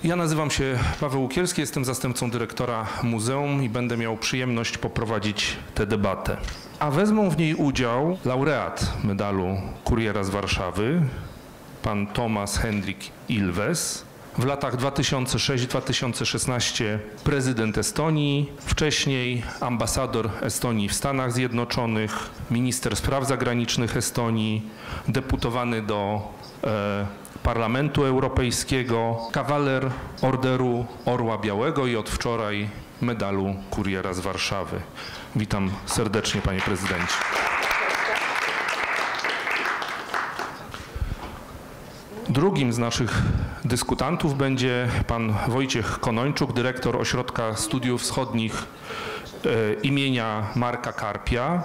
Ja nazywam się Paweł Łukielski, jestem zastępcą dyrektora muzeum i będę miał przyjemność poprowadzić tę debatę. A wezmą w niej udział laureat medalu Kuriera z Warszawy, pan Thomas Hendrik Ilves, w latach 2006-2016 prezydent Estonii, wcześniej ambasador Estonii w Stanach Zjednoczonych, minister spraw zagranicznych Estonii, deputowany do Parlamentu Europejskiego, kawaler Orderu Orła Białego i od wczoraj medalu Kuriera z Warszawy. Witam serdecznie, panie prezydencie. Drugim z naszych dyskutantów będzie pan Wojciech Konończuk, dyrektor Ośrodka Studiów Wschodnich imienia Marka Karpia,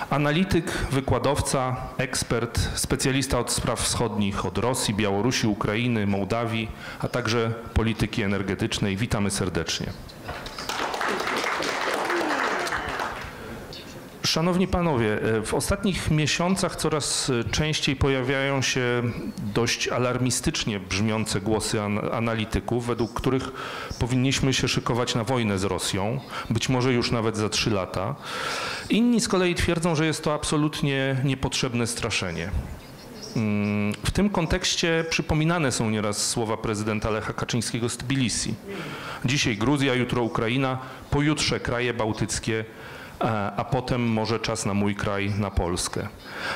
analityk, wykładowca, ekspert, specjalista od spraw wschodnich, od Rosji, Białorusi, Ukrainy, Mołdawii, a także polityki energetycznej. Witamy serdecznie. Szanowni panowie, w ostatnich miesiącach coraz częściej pojawiają się dość alarmistycznie brzmiące głosy analityków, według których powinniśmy się szykować na wojnę z Rosją, być może już nawet za 3 lata. Inni z kolei twierdzą, że jest to absolutnie niepotrzebne straszenie. W tym kontekście przypominane są nieraz słowa prezydenta Lecha Kaczyńskiego z Tbilisi. Dzisiaj Gruzja, jutro Ukraina, pojutrze kraje bałtyckie, a potem może czas na mój kraj, na Polskę.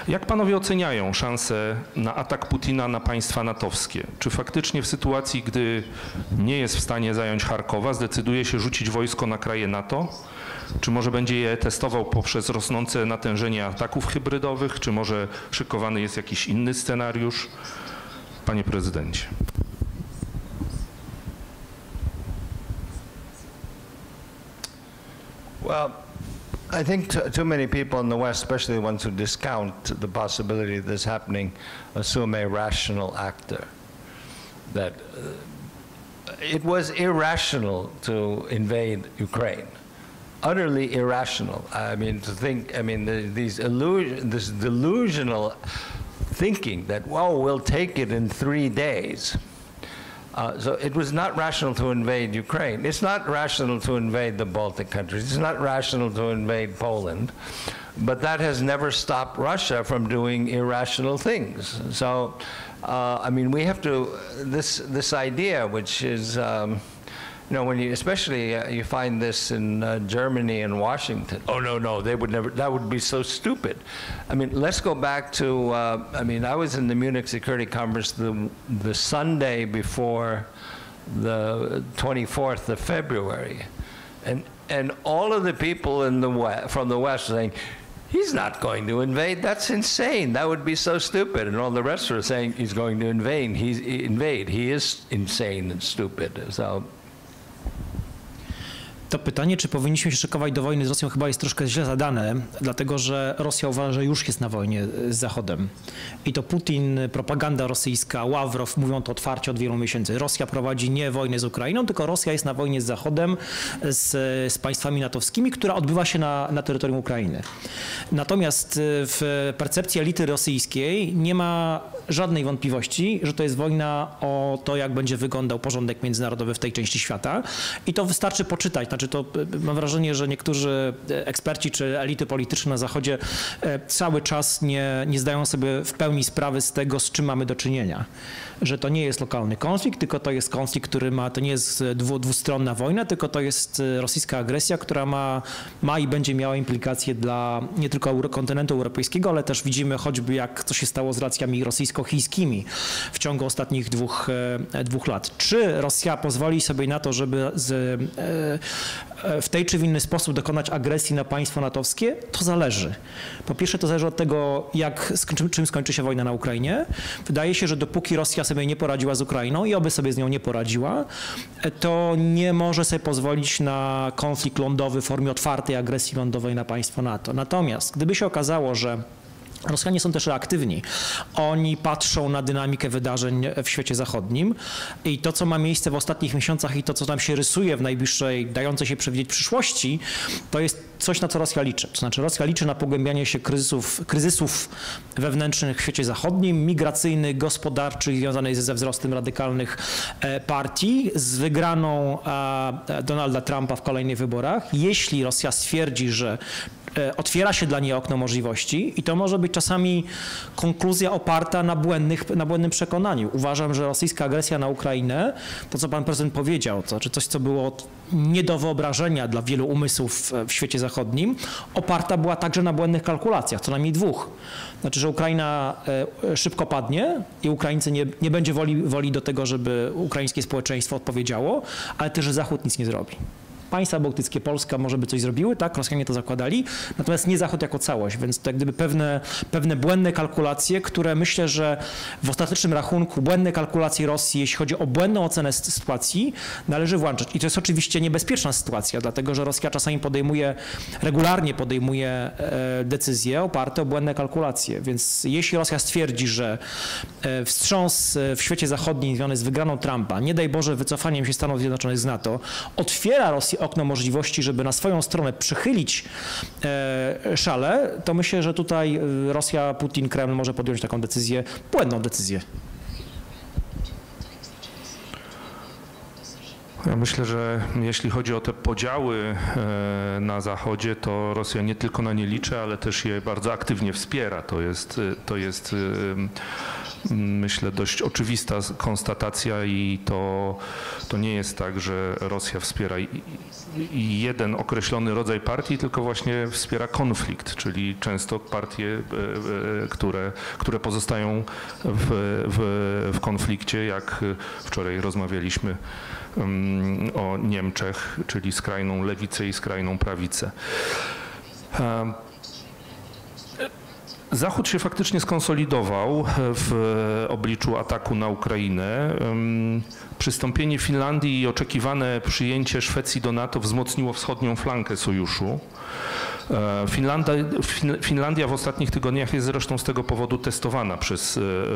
Jak panowie oceniają szansę na atak Putina na państwa natowskie? Czy faktycznie w sytuacji, gdy nie jest w stanie zająć Charkowa, zdecyduje się rzucić wojsko na kraje NATO? Czy może będzie je testował poprzez rosnące natężenie ataków hybrydowych? Czy może szykowany jest jakiś inny scenariusz? Panie prezydencie. Well, I think too many people in the West, especially the ones who discount the possibility of this happening, assume a rational actor. That it was irrational to invade Ukraine. Utterly irrational. I mean, to think, I mean, this delusional thinking that, well, we'll take it in 3 days. So it was not rational to invade Ukraine. It's not rational to invade the Baltic countries. It's not rational to invade Poland. But that has never stopped Russia from doing irrational things. So, I mean, we have to, this idea, which is, you know, when you, especially you find this in Germany and Washington. Oh, no, they would never, that would be so stupid. I mean, let's go back to, I mean, I was in the Munich Security Conference the Sunday before the 24th of February. And all of the people in the West, from the West saying, he's not going to invade, that's insane, that would be so stupid. And all the rest are saying he's going to invade, he is insane and stupid. So. To pytanie, czy powinniśmy się szykować do wojny z Rosją, chyba jest troszkę źle zadane, dlatego że Rosja uważa, że już jest na wojnie z Zachodem. I to Putin, propaganda rosyjska, Ławrow mówią to otwarcie od wielu miesięcy. Rosja prowadzi nie wojnę z Ukrainą, tylko Rosja jest na wojnie z Zachodem, z państwami natowskimi, która odbywa się na terytorium Ukrainy. Natomiast w percepcji elity rosyjskiej nie ma żadnej wątpliwości, że to jest wojna o to, jak będzie wyglądał porządek międzynarodowy w tej części świata. I to wystarczy poczytać. Znaczy to mam wrażenie, że niektórzy eksperci czy elity polityczne na Zachodzie cały czas nie zdają sobie w pełni sprawy z tego, z czym mamy do czynienia. Że to nie jest lokalny konflikt, tylko to jest konflikt, który to nie jest dwustronna wojna, tylko to jest rosyjska agresja, która ma i będzie miała implikacje dla nie tylko kontynentu europejskiego, ale też widzimy choćby co się stało z relacjami rosyjsko-chińskimi w ciągu ostatnich dwóch lat. Czy Rosja pozwoli sobie na to, żeby w tej czy w inny sposób dokonać agresji na państwo natowskie? To zależy. Po pierwsze, to zależy od tego, czym skończy się wojna na Ukrainie. Wydaje się, że dopóki Rosja sobie nie poradziła z Ukrainą i oby sobie z nią nie poradziła, to nie może sobie pozwolić na konflikt lądowy w formie otwartej agresji lądowej na państwo NATO. Natomiast gdyby się okazało, że Rosjanie są też reaktywni. Oni patrzą na dynamikę wydarzeń w świecie zachodnim i to, co ma miejsce w ostatnich miesiącach i to, co tam się rysuje w najbliższej, dającej się przewidzieć przyszłości, to jest coś, na co Rosja liczy. To znaczy Rosja liczy na pogłębianie się kryzysów wewnętrznych w świecie zachodnim, migracyjnych, gospodarczych, związanych ze wzrostem radykalnych partii, z wygraną Donalda Trumpa w kolejnych wyborach. Jeśli Rosja stwierdzi, że otwiera się dla niej okno możliwości i to może być czasami konkluzja oparta na błędnym przekonaniu. Uważam, że rosyjska agresja na Ukrainę, to co pan prezydent powiedział, to znaczy coś, co było nie do wyobrażenia dla wielu umysłów w świecie zachodnim, oparta była także na błędnych kalkulacjach, co najmniej dwóch. Znaczy, że Ukraina szybko padnie i Ukraińcy nie będzie woli do tego, żeby ukraińskie społeczeństwo odpowiedziało, ale też, że Zachód nic nie zrobi. Państwa bałtyckie, Polska może by coś zrobiły, tak, Rosjanie to zakładali, natomiast nie Zachód jako całość, więc to jak gdyby pewne błędne kalkulacje, które myślę, że w ostatecznym rachunku błędne kalkulacje Rosji, jeśli chodzi o błędną ocenę sytuacji, należy włączyć. I to jest oczywiście niebezpieczna sytuacja, dlatego że Rosja czasami regularnie podejmuje decyzje oparte o błędne kalkulacje, więc jeśli Rosja stwierdzi, że wstrząs w świecie zachodnim związany z wygraną Trumpa, nie daj Boże wycofaniem się Stanów Zjednoczonych z NATO, otwiera Rosji okno możliwości, żeby na swoją stronę przychylić szale, to myślę, że tutaj Rosja, Putin, Kreml może podjąć taką decyzję, błędną decyzję. Ja myślę, że jeśli chodzi o te podziały na Zachodzie, to Rosja nie tylko na nie liczy, ale też je bardzo aktywnie wspiera. To jest myślę, dość oczywista konstatacja i to nie jest tak, że Rosja wspiera jeden określony rodzaj partii, tylko właśnie wspiera konflikt, czyli często partie, które pozostają w konflikcie, jak wczoraj rozmawialiśmy o Niemczech, czyli skrajną lewicę i skrajną prawicę. Zachód się faktycznie skonsolidował w obliczu ataku na Ukrainę. Przystąpienie Finlandii i oczekiwane przyjęcie Szwecji do NATO wzmocniło wschodnią flankę sojuszu. Finlandia w ostatnich tygodniach jest zresztą z tego powodu testowana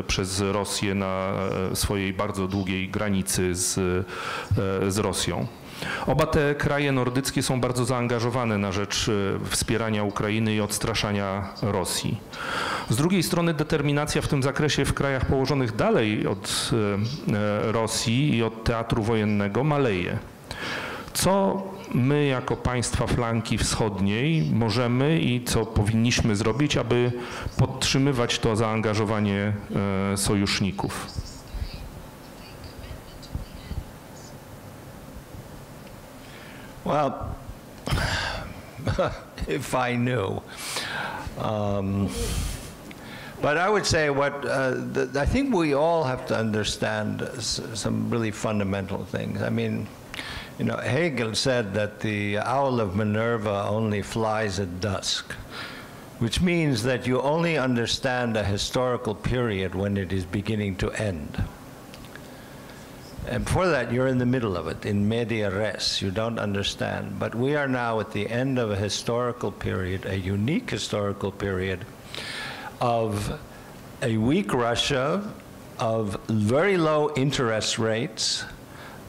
przez Rosję na swojej bardzo długiej granicy z Rosją. Oba te kraje nordyckie są bardzo zaangażowane na rzecz wspierania Ukrainy i odstraszania Rosji. Z drugiej strony determinacja w tym zakresie w krajach położonych dalej od Rosji i od teatru wojennego maleje. Co my jako państwa flanki wschodniej możemy i co powinniśmy zrobić, aby podtrzymywać to zaangażowanie sojuszników? Well, if I knew. But I would say I think we all have to understand some really fundamental things. I mean, you know, Hegel said that the owl of Minerva only flies at dusk, which means that you only understand a historical period when it is beginning to end. And before that, you're in the middle of it, in media res. You don't understand. But we are now at the end of a historical period, a unique historical period of a weak Russia, of very low interest rates,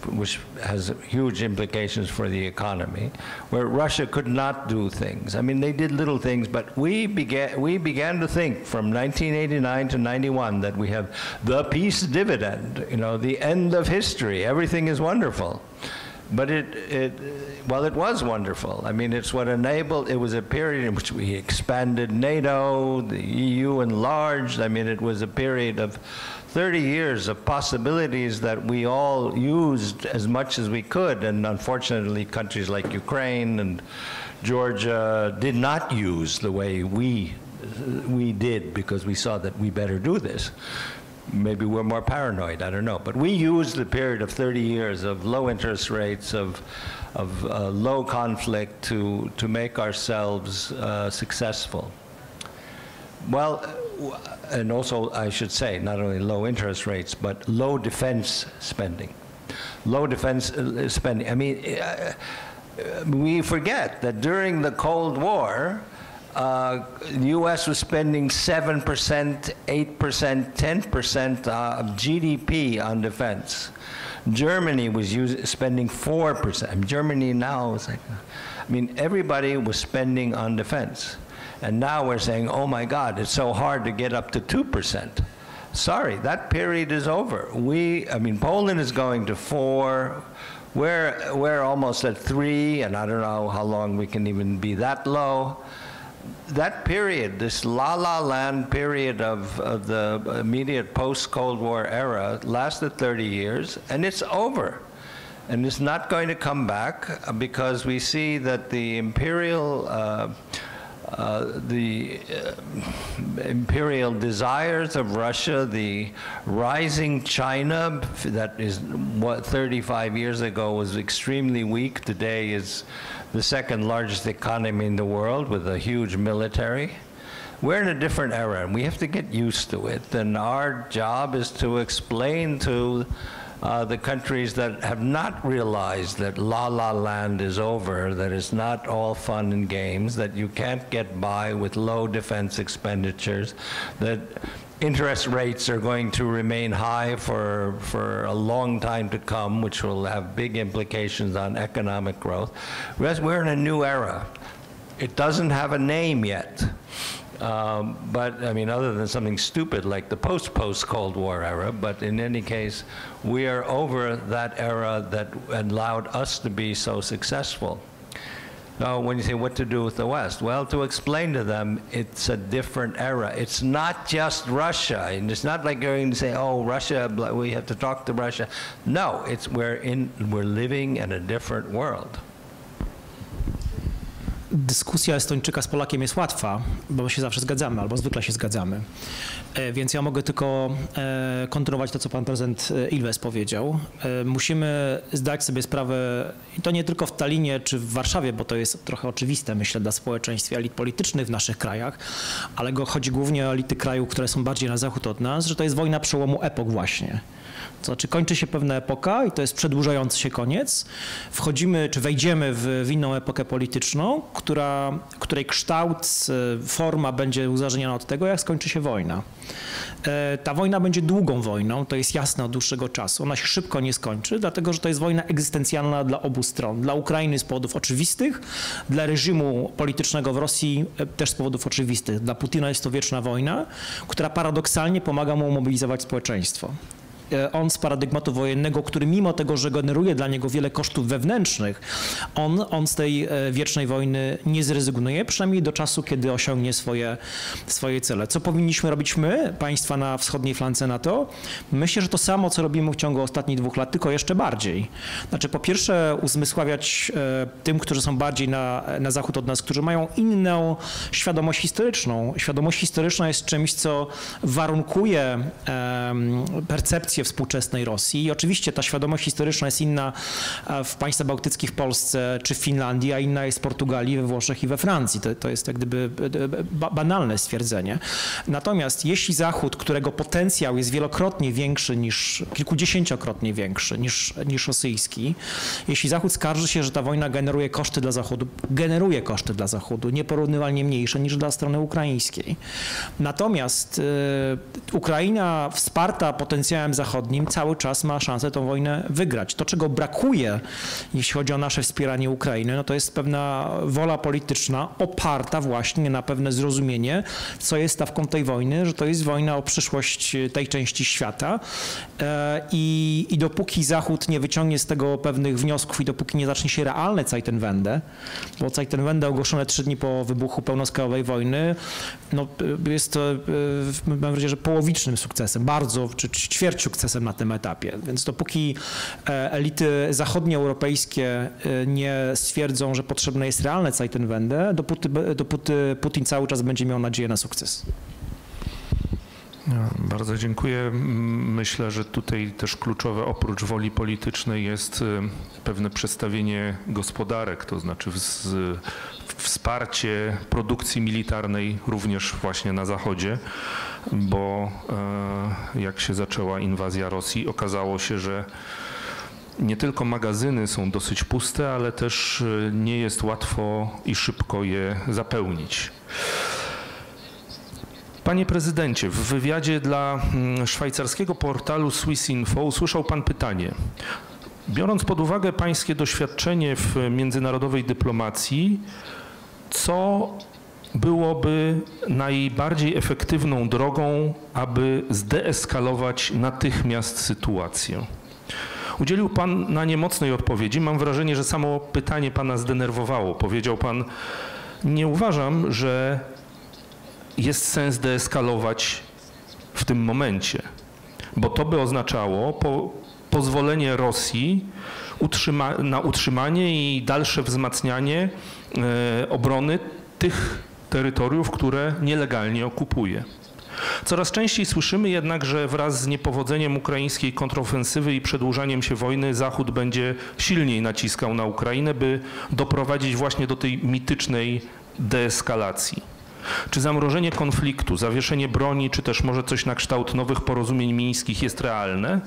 which has huge implications for the economy, where Russia could not do things. I mean, they did little things, but we began to think from 1989 to 91 that we have the peace dividend, you know, the end of history. Everything is wonderful. But it was wonderful. I mean, it's what enabled, it was a period in which we expanded NATO, the EU enlarged. I mean, it was a period of 30 years of possibilities that we all used as much as we could, and unfortunately countries like Ukraine and Georgia did not use the way we did, because we saw that we better do this. Maybe we're more paranoid, I don't know. But we used the period of 30 years of low interest rates, of low conflict to make ourselves successful. Well, and also I should say, not only low interest rates, but low defense spending. Low defense spending. I mean, we forget that during the Cold War, U.S. was spending 7%, 8%, 10% of GDP on defense. Germany was spending 4%. Germany now is like, I mean, everybody was spending on defense. And now we're saying, oh my God, it's so hard to get up to 2%. Sorry, that period is over. I mean, Poland is going to 4%. We're almost at 3%, and I don't know how long we can even be that low. That period, this la-la land period of the immediate post-Cold War era lasted 30 years, and it's over. And it's not going to come back because we see that the imperial desires of Russia, the rising China that is what 35 years ago was extremely weak, today is the second largest economy in the world with a huge military. We're in a different era and we have to get used to it. And our job is to explain to the countries that have not realized that la-la land is over, that it's not all fun and games, that you can't get by with low defense expenditures, that interest rates are going to remain high for a long time to come, which will have big implications on economic growth. We're in a new era. It doesn't have a name yet. But I mean, other than something stupid like the post-Cold War era, but in any case, we are over that era that allowed us to be so successful. Now, when you say what to do with the West, well, to explain to them it's a different era. It's not just Russia, and it's not like going to say, oh, Russia, we have to talk to Russia. No, we're living in a different world. Dyskusja Estończyka z Polakiem jest łatwa, bo my się zawsze zgadzamy, albo zwykle się zgadzamy. Więc ja mogę tylko kontynuować to, co pan prezydent Ilves powiedział. Musimy zdać sobie sprawę, i to nie tylko w Tallinie czy w Warszawie, bo to jest trochę oczywiste, myślę, dla społeczeństwa elit politycznych w naszych krajach, ale chodzi głównie o elity krajów, które są bardziej na zachód od nas, że to jest wojna przełomu epok właśnie. To znaczy kończy się pewna epoka i to jest przedłużający się koniec. Wchodzimy, czy wejdziemy w inną epokę polityczną, której kształt, forma będzie uzależniona od tego, jak skończy się wojna. Ta wojna będzie długą wojną, to jest jasne od dłuższego czasu. Ona się szybko nie skończy, dlatego że to jest wojna egzystencjalna dla obu stron. Dla Ukrainy z powodów oczywistych, dla reżimu politycznego w Rosji też z powodów oczywistych. Dla Putina jest to wieczna wojna, która paradoksalnie pomaga mu mobilizować społeczeństwo. On z paradygmatu wojennego, który mimo tego, że generuje dla niego wiele kosztów wewnętrznych, on z tej wiecznej wojny nie zrezygnuje, przynajmniej do czasu, kiedy osiągnie swoje cele. Co powinniśmy robić my, państwa na wschodniej flance NATO? Myślę, że to samo, co robimy w ciągu ostatnich 2 lat, tylko jeszcze bardziej. Znaczy, po pierwsze, uzmysławiać tym, którzy są bardziej na zachód od nas, którzy mają inną świadomość historyczną. Świadomość historyczna jest czymś, co warunkuje percepcję współczesnej Rosji. I oczywiście ta świadomość historyczna jest inna w państwach bałtyckich, w Polsce czy w Finlandii, a inna jest w Portugalii, we Włoszech i we Francji. To jest jak gdyby banalne stwierdzenie. Natomiast jeśli Zachód, którego potencjał jest wielokrotnie większy kilkudziesięciokrotnie większy niż rosyjski, jeśli Zachód skarży się, że ta wojna generuje koszty dla Zachodu, nieporównywalnie mniejsze niż dla strony ukraińskiej. Natomiast Ukraina wsparta potencjałem zachodnim cały czas ma szansę tę wojnę wygrać. To, czego brakuje, jeśli chodzi o nasze wspieranie Ukrainy, no to jest pewna wola polityczna oparta właśnie na pewne zrozumienie, co jest stawką tej wojny, że to jest wojna o przyszłość tej części świata i dopóki Zachód nie wyciągnie z tego pewnych wniosków i dopóki nie zacznie się realne Zeitenwende, bo Zeitenwende ogłoszone 3 dni po wybuchu pełnoskalowej wojny, no jest to, mam wrażenie, że połowicznym sukcesem, bardzo, czy ćwierć sukcesem na tym etapie. Więc dopóki elity zachodnioeuropejskie nie stwierdzą, że potrzebne jest realne Zeitenwende, dopóty Putin cały czas będzie miał nadzieję na sukces. Bardzo dziękuję. Myślę, że tutaj też kluczowe oprócz woli politycznej jest pewne przestawienie gospodarek, to znaczy wsparcie produkcji militarnej również właśnie na Zachodzie, bo jak się zaczęła inwazja Rosji, okazało się, że nie tylko magazyny są dosyć puste, ale też nie jest łatwo i szybko je zapełnić. Panie prezydencie, w wywiadzie dla szwajcarskiego portalu Swissinfo usłyszał pan pytanie. Biorąc pod uwagę pańskie doświadczenie w międzynarodowej dyplomacji, co byłoby najbardziej efektywną drogą, aby zdeeskalować natychmiast sytuację? Udzielił pan na nie mocnej odpowiedzi. Mam wrażenie, że samo pytanie pana zdenerwowało. Powiedział pan, nie uważam, że jest sens deeskalować w tym momencie, bo to by oznaczało pozwolenie Rosji na utrzymanie i dalsze wzmacnianie obrony tych terytoriów, które nielegalnie okupuje. Coraz częściej słyszymy jednak, że wraz z niepowodzeniem ukraińskiej kontrofensywy i przedłużaniem się wojny Zachód będzie silniej naciskał na Ukrainę, by doprowadzić właśnie do tej mitycznej deeskalacji. Czy zamrożenie konfliktu, zawieszenie broni, czy też może coś na kształt nowych porozumień mińskich jest realne?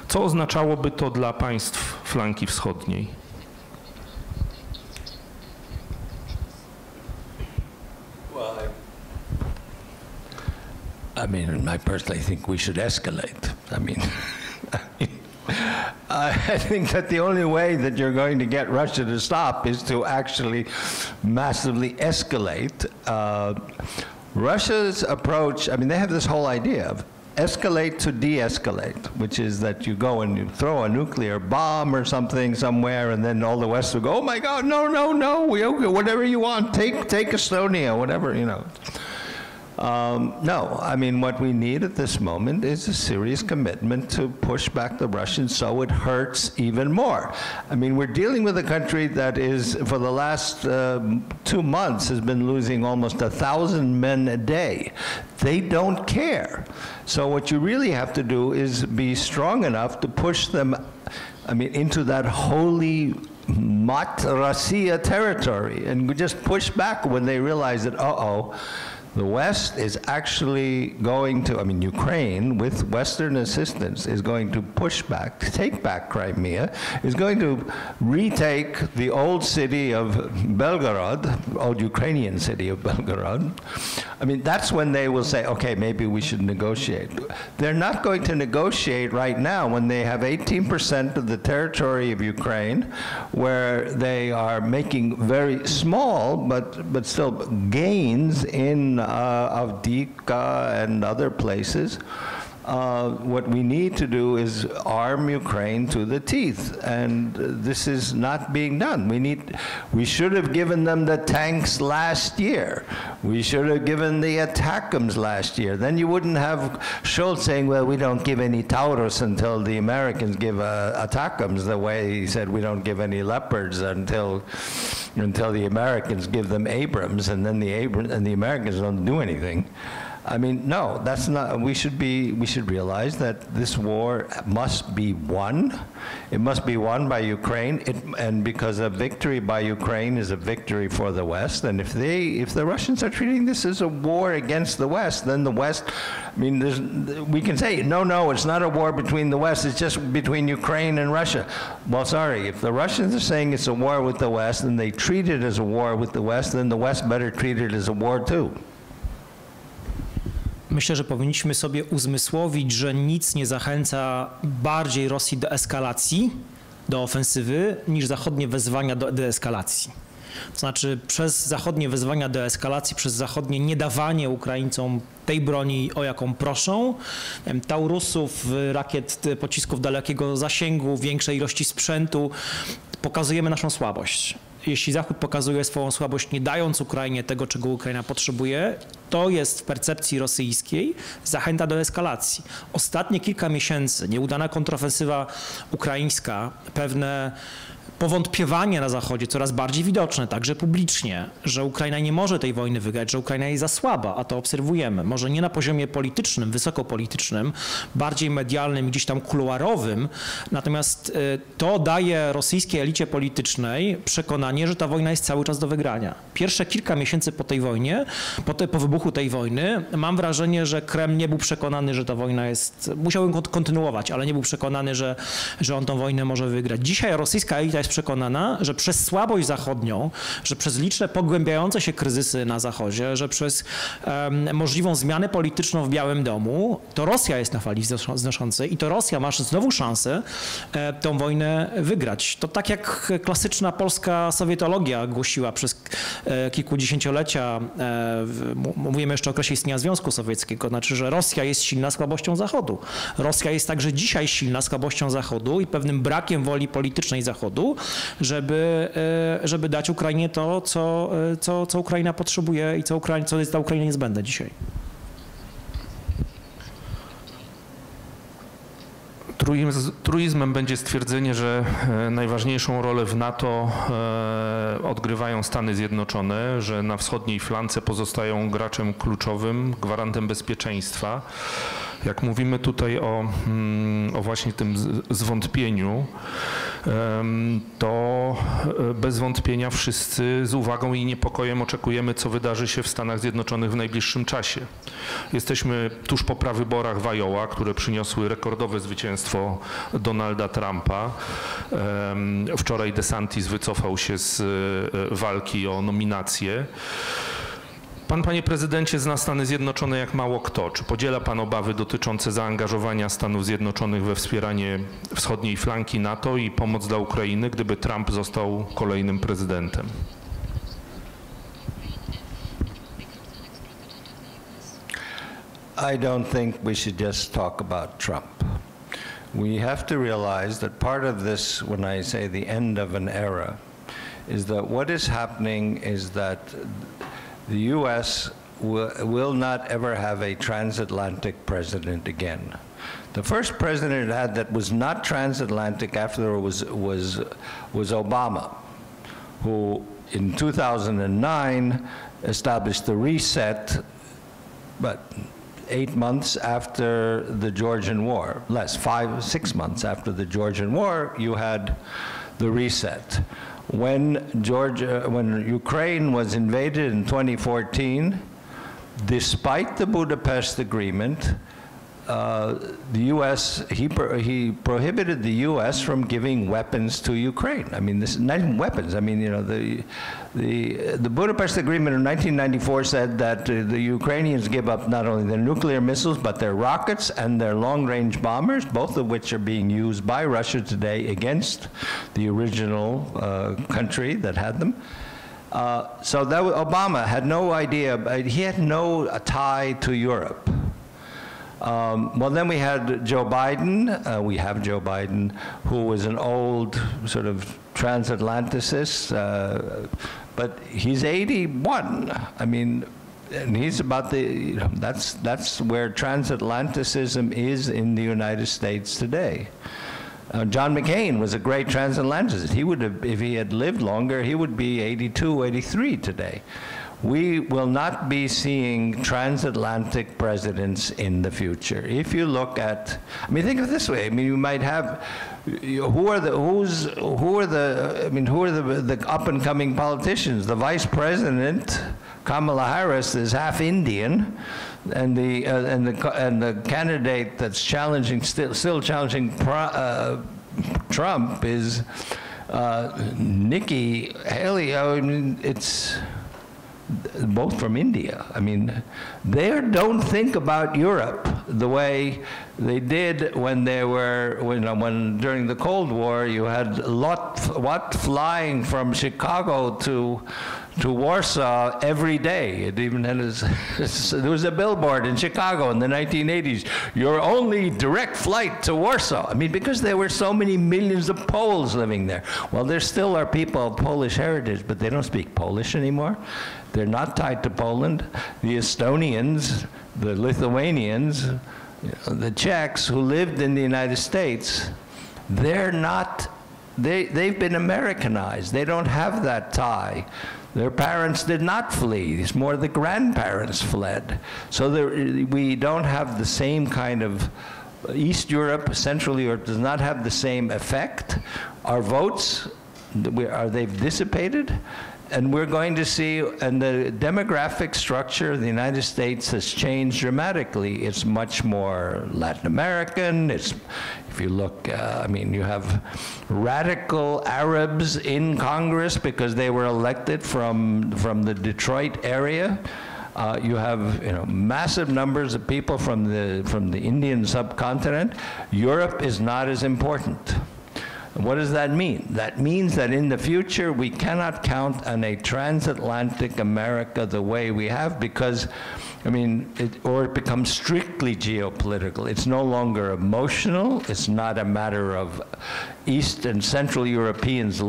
Co oznaczałoby to dla państw flanki wschodniej? I mean, I personally think we should escalate. I think that the only way that you're going to get Russia to stop is to actually massively escalate. Russia's approach, I mean, they have this whole idea of escalate to de-escalate, which is that you go and you throw a nuclear bomb or something somewhere, and then all the West will go, oh my God, no, no, no, whatever you want, take Estonia, whatever, you know. No, I mean, what we need at this moment is a serious commitment to push back the Russians so it hurts even more. I mean, we're dealing with a country that is, for the last 2 months, has been losing almost 1,000 men a day. They don't care. So what you really have to do is be strong enough to push them, I mean, into that holy Mat Rassia territory and just push back when they realize that, uh-oh, the West is actually going to, I mean, Ukraine, with Western assistance, is going to push back, take back Crimea, is going to retake the old city of Belgorod, old Ukrainian city of Belgorod. I mean, that's when they will say, okay, maybe we should negotiate. They're not going to negotiate right now when they have 18% of the territory of Ukraine, where they are making very small, but still gains in Avdiivka and other places. What we need to do is arm Ukraine to the teeth, and this is not being done. We should have given them the tanks last year. We should have given the ATACMS last year. Then you wouldn't have Scholz saying, well, we don't give any Taurus until the Americans give ATACMS, the way he said we don't give any Leopards until the Americans give them Abrams, and then the Americans don't do anything. I mean, no, that's not, we should realize that this war must be won. It must be won by Ukraine, and because a victory by Ukraine is a victory for the West, and if the Russians are treating this as a war against the West, then the West, I mean, we can say, no, it's not a war between the West, it's just between Ukraine and Russia. Well, sorry, if the Russians are saying it's a war with the West, and they treat it as a war with the West, then the West better treat it as a war too. Myślę, że powinniśmy sobie uzmysłowić, że nic nie zachęca bardziej Rosji do eskalacji, do ofensywy, niż zachodnie wezwania do deeskalacji. To znaczy przez zachodnie wezwania do eskalacji, przez zachodnie niedawanie Ukraińcom tej broni, o jaką proszą, Taurusów, rakiet, pocisków dalekiego zasięgu, większej ilości sprzętu, pokazujemy naszą słabość. Jeśli Zachód pokazuje swoją słabość, nie dając Ukrainie tego, czego Ukraina potrzebuje, to jest w percepcji rosyjskiej zachęta do eskalacji. Ostatnie kilka miesięcy, nieudana kontrofensywa ukraińska, pewne powątpiewanie na Zachodzie coraz bardziej widoczne, także publicznie, że Ukraina nie może tej wojny wygrać, że Ukraina jest za słaba, a to obserwujemy. Może nie na poziomie politycznym, wysokopolitycznym, bardziej medialnym, gdzieś tam kuluarowym, natomiast to daje rosyjskiej elicie politycznej przekonanie, że ta wojna jest cały czas do wygrania. Pierwsze kilka miesięcy po tej wojnie, po wybuchu tej wojny, mam wrażenie, że Kreml nie był przekonany, że ta wojna jest, musiał ją kontynuować, ale nie był przekonany, że on tą wojnę może wygrać. Dzisiaj rosyjska elita jest przekonana, że przez słabość zachodnią, że przez liczne pogłębiające się kryzysy na Zachodzie, że przez możliwą zmianę polityczną w Białym Domu, to Rosja jest na fali wznoszącej i to Rosja ma znowu szansę tą wojnę wygrać. To tak jak klasyczna polska sowietologia głosiła przez kilkudziesięciolecia, mówimy jeszcze o okresie istnienia Związku Sowieckiego, znaczy, że Rosja jest silna słabością Zachodu. Rosja jest także dzisiaj silna słabością Zachodu i pewnym brakiem woli politycznej Zachodu, żeby dać Ukrainie to, co Ukraina potrzebuje i co jest dla Ukrainy niezbędne dzisiaj. Truizmem będzie stwierdzenie, że najważniejszą rolę w NATO odgrywają Stany Zjednoczone, że na wschodniej flance pozostają graczem kluczowym, gwarantem bezpieczeństwa. Jak mówimy tutaj o właśnie tym zwątpieniu, to bez wątpienia wszyscy z uwagą i niepokojem oczekujemy, co wydarzy się w Stanach Zjednoczonych w najbliższym czasie. Jesteśmy tuż po prawyborach w Iowa, które przyniosły rekordowe zwycięstwo Donalda Trumpa. Wczoraj DeSantis wycofał się z walki o nominację. Pan, panie prezydencie, zna Stany Zjednoczone jak mało kto. Czy podziela pan obawy dotyczące zaangażowania Stanów Zjednoczonych we wspieranie wschodniej flanki NATO i pomoc dla Ukrainy, gdyby Trump został kolejnym prezydentem? I don't think we should just talk about Trump. We have to realize that part of this, when I say the end of an era, is that what is happening is that the U.S. will not ever have a transatlantic president again. The first president it had that was not transatlantic after was Obama, who in 2009 established the reset, but 8 months after the Georgian War, less, 6 months after the Georgian War, you had the reset. When Ukraine was invaded in 2014, despite the Budapest Agreement, the U.S., he prohibited the U.S. from giving weapons to Ukraine. I mean, this is not even weapons. I mean, you know, the Budapest Agreement in 1994 said that the Ukrainians give up not only their nuclear missiles, but their rockets and their long-range bombers, both of which are being used by Russia today against the original country that had them. So that Obama had no idea, he had no tie to Europe. Well, then we had Joe Biden. We have Joe Biden, who was an old sort of transatlanticist, but he's 81. I mean, and he's about the, you know, that's where transatlanticism is in the United States today. John McCain was a great transatlanticist. He would have, if he had lived longer, he would be 82, 83 today. We will not be seeing transatlantic presidents in the future. If you look at, I mean, think of it this way. I mean, you might have, who are the up and coming politicians? The vice president, Kamala Harris, is half Indian, and the candidate that's challenging, still challenging Trump is Nikki Haley. I mean, it's both from India. I mean, they don't think about Europe the way they did when they were, when during the Cold War you had what flying from Chicago to Warsaw every day. It even had there was a billboard in Chicago in the 1980s, your only direct flight to Warsaw. I mean, because there were so many millions of Poles living there. Well, there still are people of Polish heritage, but they don't speak Polish anymore. They're not tied to Poland. The Estonians, the Lithuanians, the Czechs who lived in the United States, they're not they've been Americanized. They don't have that tie. Their parents did not flee. It's more the grandparents fled. So we don't have the same kind of, East Europe, Central Europe does not have the same effect. Our votes, they've dissipated? And we're going to see, and the demographic structure of the United States has changed dramatically. It's much more Latin American. If you look, I mean, you have radical Arabs in Congress because they were elected from the Detroit area. You have, massive numbers of people from the Indian subcontinent. Europe is not as important. What does that mean? That means that in the future we cannot count on a transatlantic America the way we have, because, it becomes strictly geopolitical. It's no longer emotional. It's not a matter of East and Central Europeans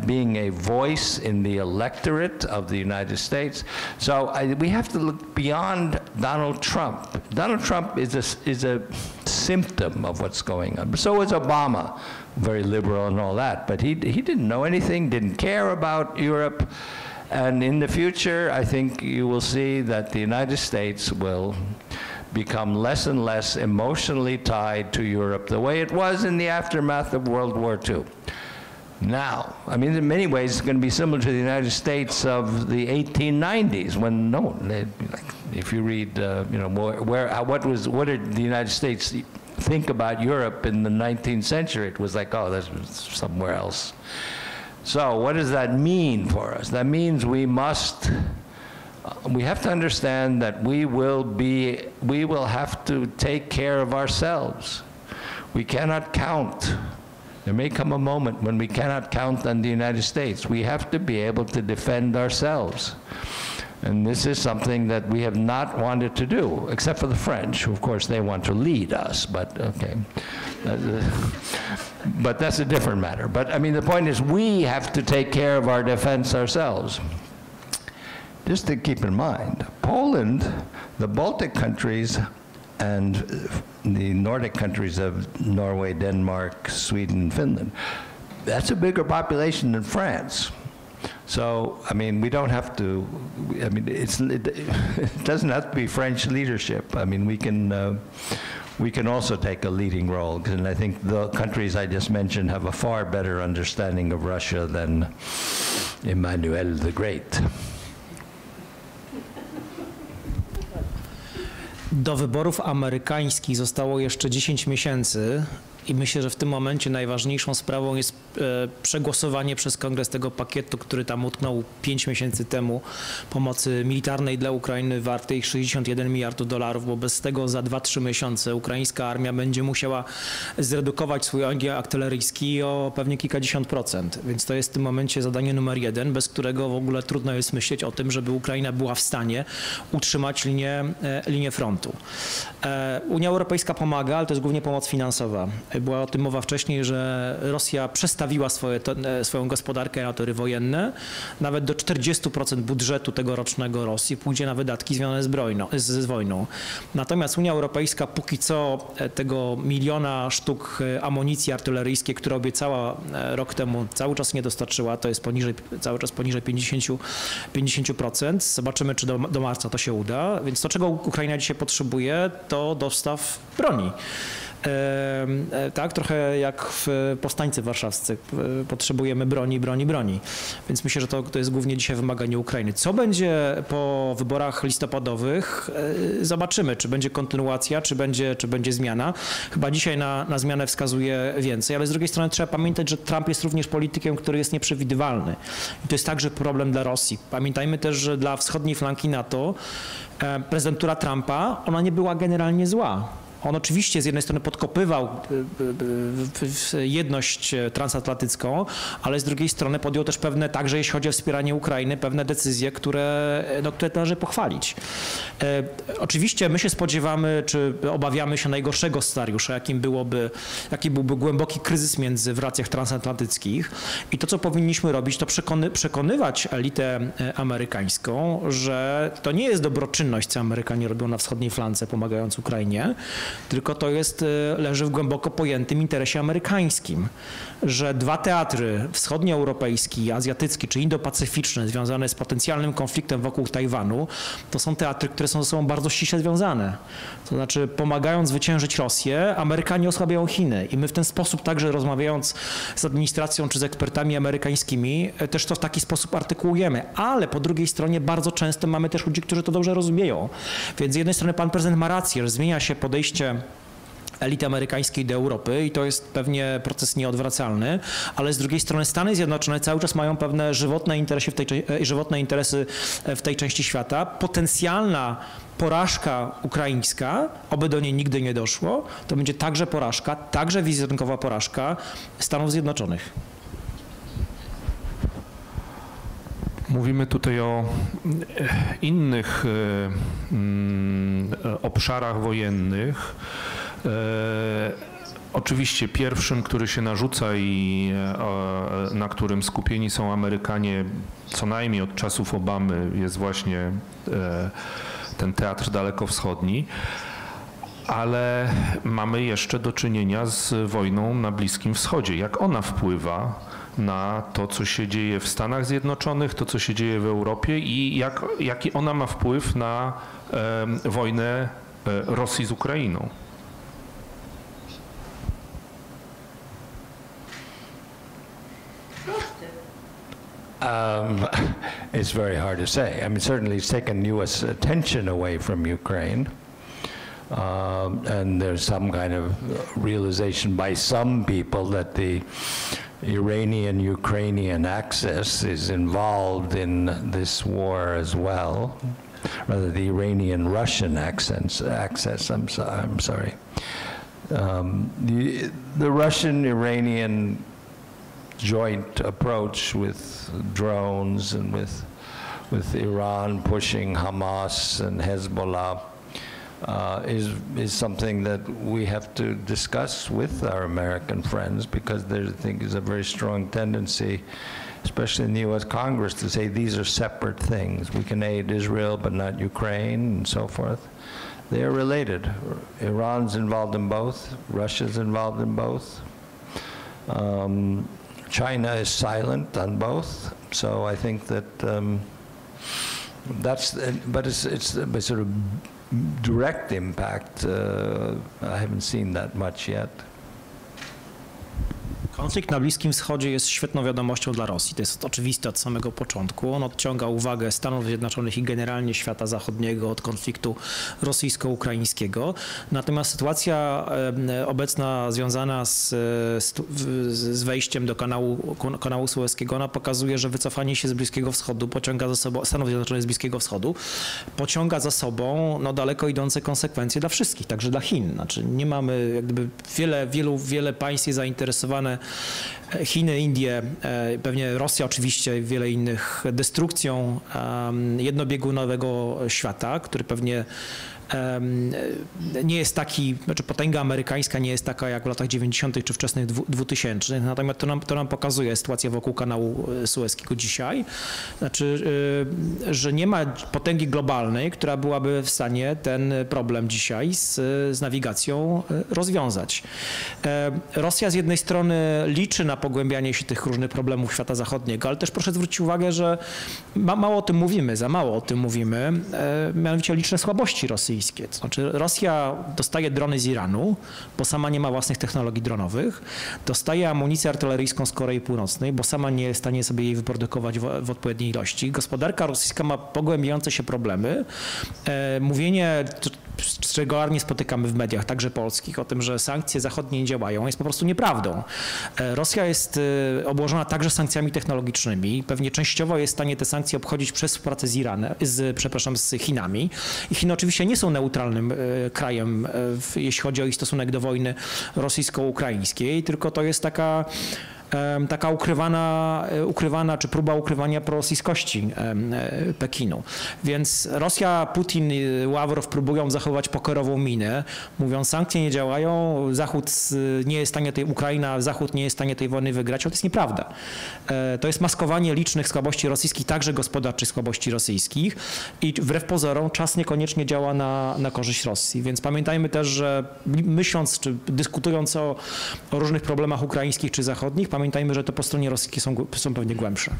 being a voice in the electorate of the United States. So we have to look beyond Donald Trump. Donald Trump is a symptom of what's going on. So is Obama, very liberal and all that, but he didn't know anything, didn't care about Europe. And in the future, I think you will see that the United States will become less and less emotionally tied to Europe the way it was in the aftermath of World War II. Now, in many ways, it's going to be similar to the United States of the 1890s, when if you read, what did the United States think about Europe in the 19th century? It was like, oh, that's somewhere else. So what does that mean for us? That means we have to understand that we will have to take care of ourselves. We cannot count. There may come a moment when we cannot count on the United States. We have to be able to defend ourselves. And this is something that we have not wanted to do, except for the French, who, of course, they want to lead us, but okay. But that's a different matter. But the point is, we have to take care of our defense ourselves. Just to keep in mind, Poland, the Baltic countries, and the Nordic countries of Norway, Denmark, Sweden, Finland, that's a bigger population than France. So, we don't have to, it doesn't have to be French leadership. We can also take a leading role, and I think the countries I just mentioned have a far better understanding of Russia than Emmanuel the Great. Do wyborów amerykańskich zostało jeszcze 10 miesięcy i myślę, że w tym momencie najważniejszą sprawą jest przegłosowanie przez Kongres tego pakietu, który tam utknął 5 miesięcy temu, pomocy militarnej dla Ukrainy wartej $61 miliardów, bo bez tego za 2-3 miesiące ukraińska armia będzie musiała zredukować swój ogień artyleryjski o pewnie kilkadziesiąt procent. Więc to jest w tym momencie zadanie numer 1, bez którego w ogóle trudno jest myśleć o tym, żeby Ukraina była w stanie utrzymać linię frontu. Unia Europejska pomaga, ale to jest głównie pomoc finansowa. Była o tym mowa wcześniej, że Rosja przestawiła swoją gospodarkę na tory wojenne. Nawet do 40% budżetu tegorocznego Rosji pójdzie na wydatki związane z wojną. Natomiast Unia Europejska póki co tego 1 miliona sztuk amunicji artyleryjskiej, które obiecała rok temu, cały czas nie dostarczyła. To jest cały czas poniżej 50%. Zobaczymy, czy do marca to się uda. Więc to, czego Ukraina dzisiaj potrzebuje, to dostaw broni. Tak, trochę jak w powstańcy warszawscy. Potrzebujemy broni. Więc myślę, że to jest głównie dzisiaj wymaganie Ukrainy. Co będzie po wyborach listopadowych? Zobaczymy, czy będzie kontynuacja, czy będzie zmiana. Chyba dzisiaj na zmianę wskazuje więcej, ale z drugiej strony trzeba pamiętać, że Trump jest również politykiem, który jest nieprzewidywalny. I to jest także problem dla Rosji. Pamiętajmy też, że dla wschodniej flanki NATO prezydentura Trumpa, ona nie była generalnie zła. On oczywiście z jednej strony podkopywał jedność transatlantycką, ale z drugiej strony podjął też pewne, także jeśli chodzi o wspieranie Ukrainy, pewne decyzje, które należy pochwalić. Oczywiście my się spodziewamy, czy obawiamy się najgorszego scenariusza, jaki byłby głęboki kryzys w relacjach transatlantyckich. I to, co powinniśmy robić, to przekonywać elitę amerykańską, że to nie jest dobroczynność, co Amerykanie robią na wschodniej flance, pomagając Ukrainie, tylko to leży w głęboko pojętym interesie amerykańskim, że dwa teatry, wschodnioeuropejski i azjatycki, czy indo-pacyficzny, związane z potencjalnym konfliktem wokół Tajwanu, to są teatry, które są ze sobą bardzo ściśle związane. To znaczy, pomagając zwyciężyć Rosję, Amerykanie osłabiają Chiny i my w ten sposób także rozmawiając z administracją czy z ekspertami amerykańskimi, też to w taki sposób artykułujemy, ale po drugiej stronie bardzo często mamy też ludzi, którzy to dobrze rozumieją. Więc z jednej strony pan prezydent ma rację, że zmienia się podejście elity amerykańskiej do Europy i to jest pewnie proces nieodwracalny, ale z drugiej strony Stany Zjednoczone cały czas mają pewne żywotne interesy w tej części świata. Potencjalna porażka ukraińska, oby do niej nigdy nie doszło, to będzie także porażka, także wizerunkowa porażka Stanów Zjednoczonych. Mówimy tutaj o innych obszarach wojennych. Oczywiście pierwszym, który się narzuca i na którym skupieni są Amerykanie co najmniej od czasów Obamy, jest właśnie ten teatr dalekowschodni, ale mamy jeszcze do czynienia z wojną na Bliskim Wschodzie. Jak ona wpływa na to, co się dzieje w Stanach Zjednoczonych, to, co się dzieje w Europie i jaki ona ma wpływ na wojnę Rosji z Ukrainą? It's very hard to say. I mean, certainly it's taken U.S. attention away from Ukraine. And there's some kind of realization by some people that the Iranian-Ukrainian axis is involved in this war as well. Rather, the Iranian-Russian axis, I'm sorry. The Russian-Iranian joint approach with drones and with Iran pushing Hamas and Hezbollah is something that we have to discuss with our American friends, because there, I think, is a very strong tendency, especially in the U.S. Congress, to say these are separate things. We can aid Israel but not Ukraine and so forth. They are related. Iran's involved in both. Russia's involved in both. China is silent on both. So I think that but it's a sort of direct impact. I haven't seen that much yet. Konflikt na Bliskim Wschodzie jest świetną wiadomością dla Rosji. To jest oczywiste od samego początku. On odciąga uwagę Stanów Zjednoczonych i generalnie świata zachodniego od konfliktu rosyjsko-ukraińskiego. Natomiast sytuacja obecna związana z wejściem do kanału Sueskiego, ona pokazuje, że wycofanie się z Bliskiego Wschodu pociąga za sobą, Stanów Zjednoczonych z Bliskiego Wschodu, pociąga za sobą daleko idące konsekwencje dla wszystkich, także dla Chin. Znaczy nie mamy, jak gdyby wiele państw jest zainteresowane, Chiny, Indie, pewnie Rosja oczywiście, wiele innych, destrukcją jednobiegunowego świata, który pewnie nie jest taki, znaczy potęga amerykańska nie jest taka jak w latach 90. czy wczesnych 2000. Natomiast to nam pokazuje sytuację wokół kanału Sueskiego dzisiaj. Znaczy, że nie ma potęgi globalnej, która byłaby w stanie ten problem dzisiaj z nawigacją rozwiązać. Rosja z jednej strony liczy na pogłębianie się tych różnych problemów świata zachodniego, ale też proszę zwrócić uwagę, że mało o tym mówimy, za mało o tym mówimy, mianowicie liczne słabości rosyjskie. To znaczy Rosja dostaje drony z Iranu, bo sama nie ma własnych technologii dronowych, dostaje amunicję artyleryjską z Korei Północnej, bo sama nie jest w stanie sobie jej wyprodukować w odpowiedniej ilości. Gospodarka rosyjska ma pogłębiające się problemy. Mówienie, czego regularnie spotykamy w mediach, także polskich, o tym, że sankcje zachodnie nie działają, jest po prostu nieprawdą. Rosja jest obłożona także sankcjami technologicznymi. Pewnie częściowo jest w stanie te sankcje obchodzić przez współpracę z Chinami. I Chiny oczywiście nie są neutralnym krajem, jeśli chodzi o ich stosunek do wojny rosyjsko-ukraińskiej, tylko to jest taka taka ukrywana czy próba ukrywania prorosyjskości Pekinu. Więc Rosja, Putin, Ławrow próbują zachować pokerową minę, mówiąc, sankcje nie działają, Zachód nie jest w stanie Ukraina, Zachód nie jest w stanie tej wojny wygrać, ale to jest nieprawda. To jest maskowanie licznych słabości rosyjskich, także gospodarczych słabości rosyjskich i wbrew pozorom czas niekoniecznie działa na korzyść Rosji. Więc pamiętajmy też, że myśląc czy dyskutując o różnych problemach ukraińskich czy zachodnich, pamiętajmy, że to po stronie rosyjskiej są pewnie głębsze.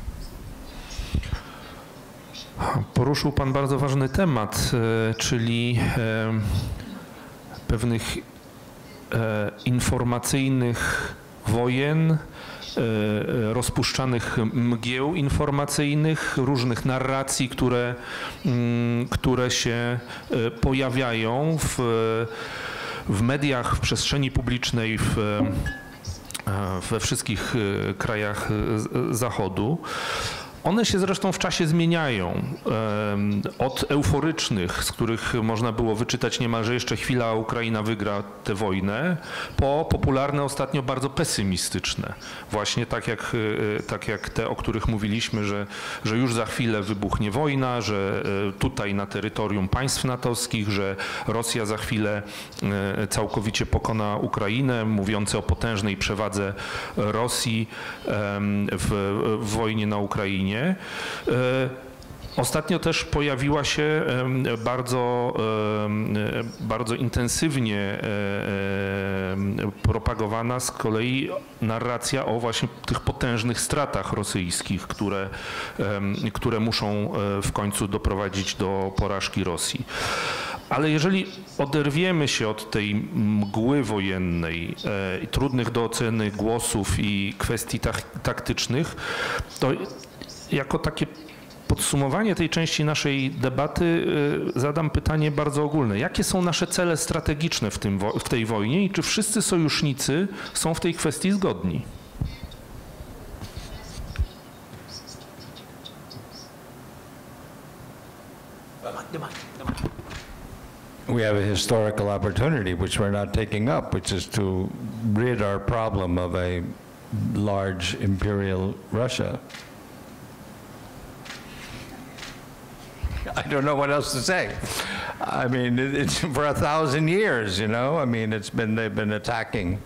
Poruszył Pan bardzo ważny temat, czyli pewnych informacyjnych wojen, rozpuszczanych mgieł informacyjnych, różnych narracji, które się pojawiają w mediach, w przestrzeni publicznej, we wszystkich krajach Zachodu. One się zresztą w czasie zmieniają. Od euforycznych, z których można było wyczytać niemalże jeszcze chwila, Ukraina wygra tę wojnę, po popularne ostatnio bardzo pesymistyczne. Właśnie tak jak te, o których mówiliśmy, że już za chwilę wybuchnie wojna, że tutaj na terytorium państw natowskich, że Rosja za chwilę całkowicie pokona Ukrainę, mówiące o potężnej przewadze Rosji w wojnie na Ukrainie. Ostatnio też pojawiła się bardzo intensywnie propagowana z kolei narracja o właśnie tych potężnych stratach rosyjskich, które muszą w końcu doprowadzić do porażki Rosji. Ale jeżeli oderwiemy się od tej mgły wojennej, trudnych do oceny głosów i kwestii taktycznych, to jako takie podsumowanie tej części naszej debaty zadam pytanie bardzo ogólne. Jakie są nasze cele strategiczne w tej wojnie i czy wszyscy sojusznicy są w tej kwestii zgodni? We have a historical opportunity which we're not taking up, which is to rid our problem of a large imperial Russia. I don't know what else to say. I mean, it's for 1,000 years, you know. I mean, they've been attacking.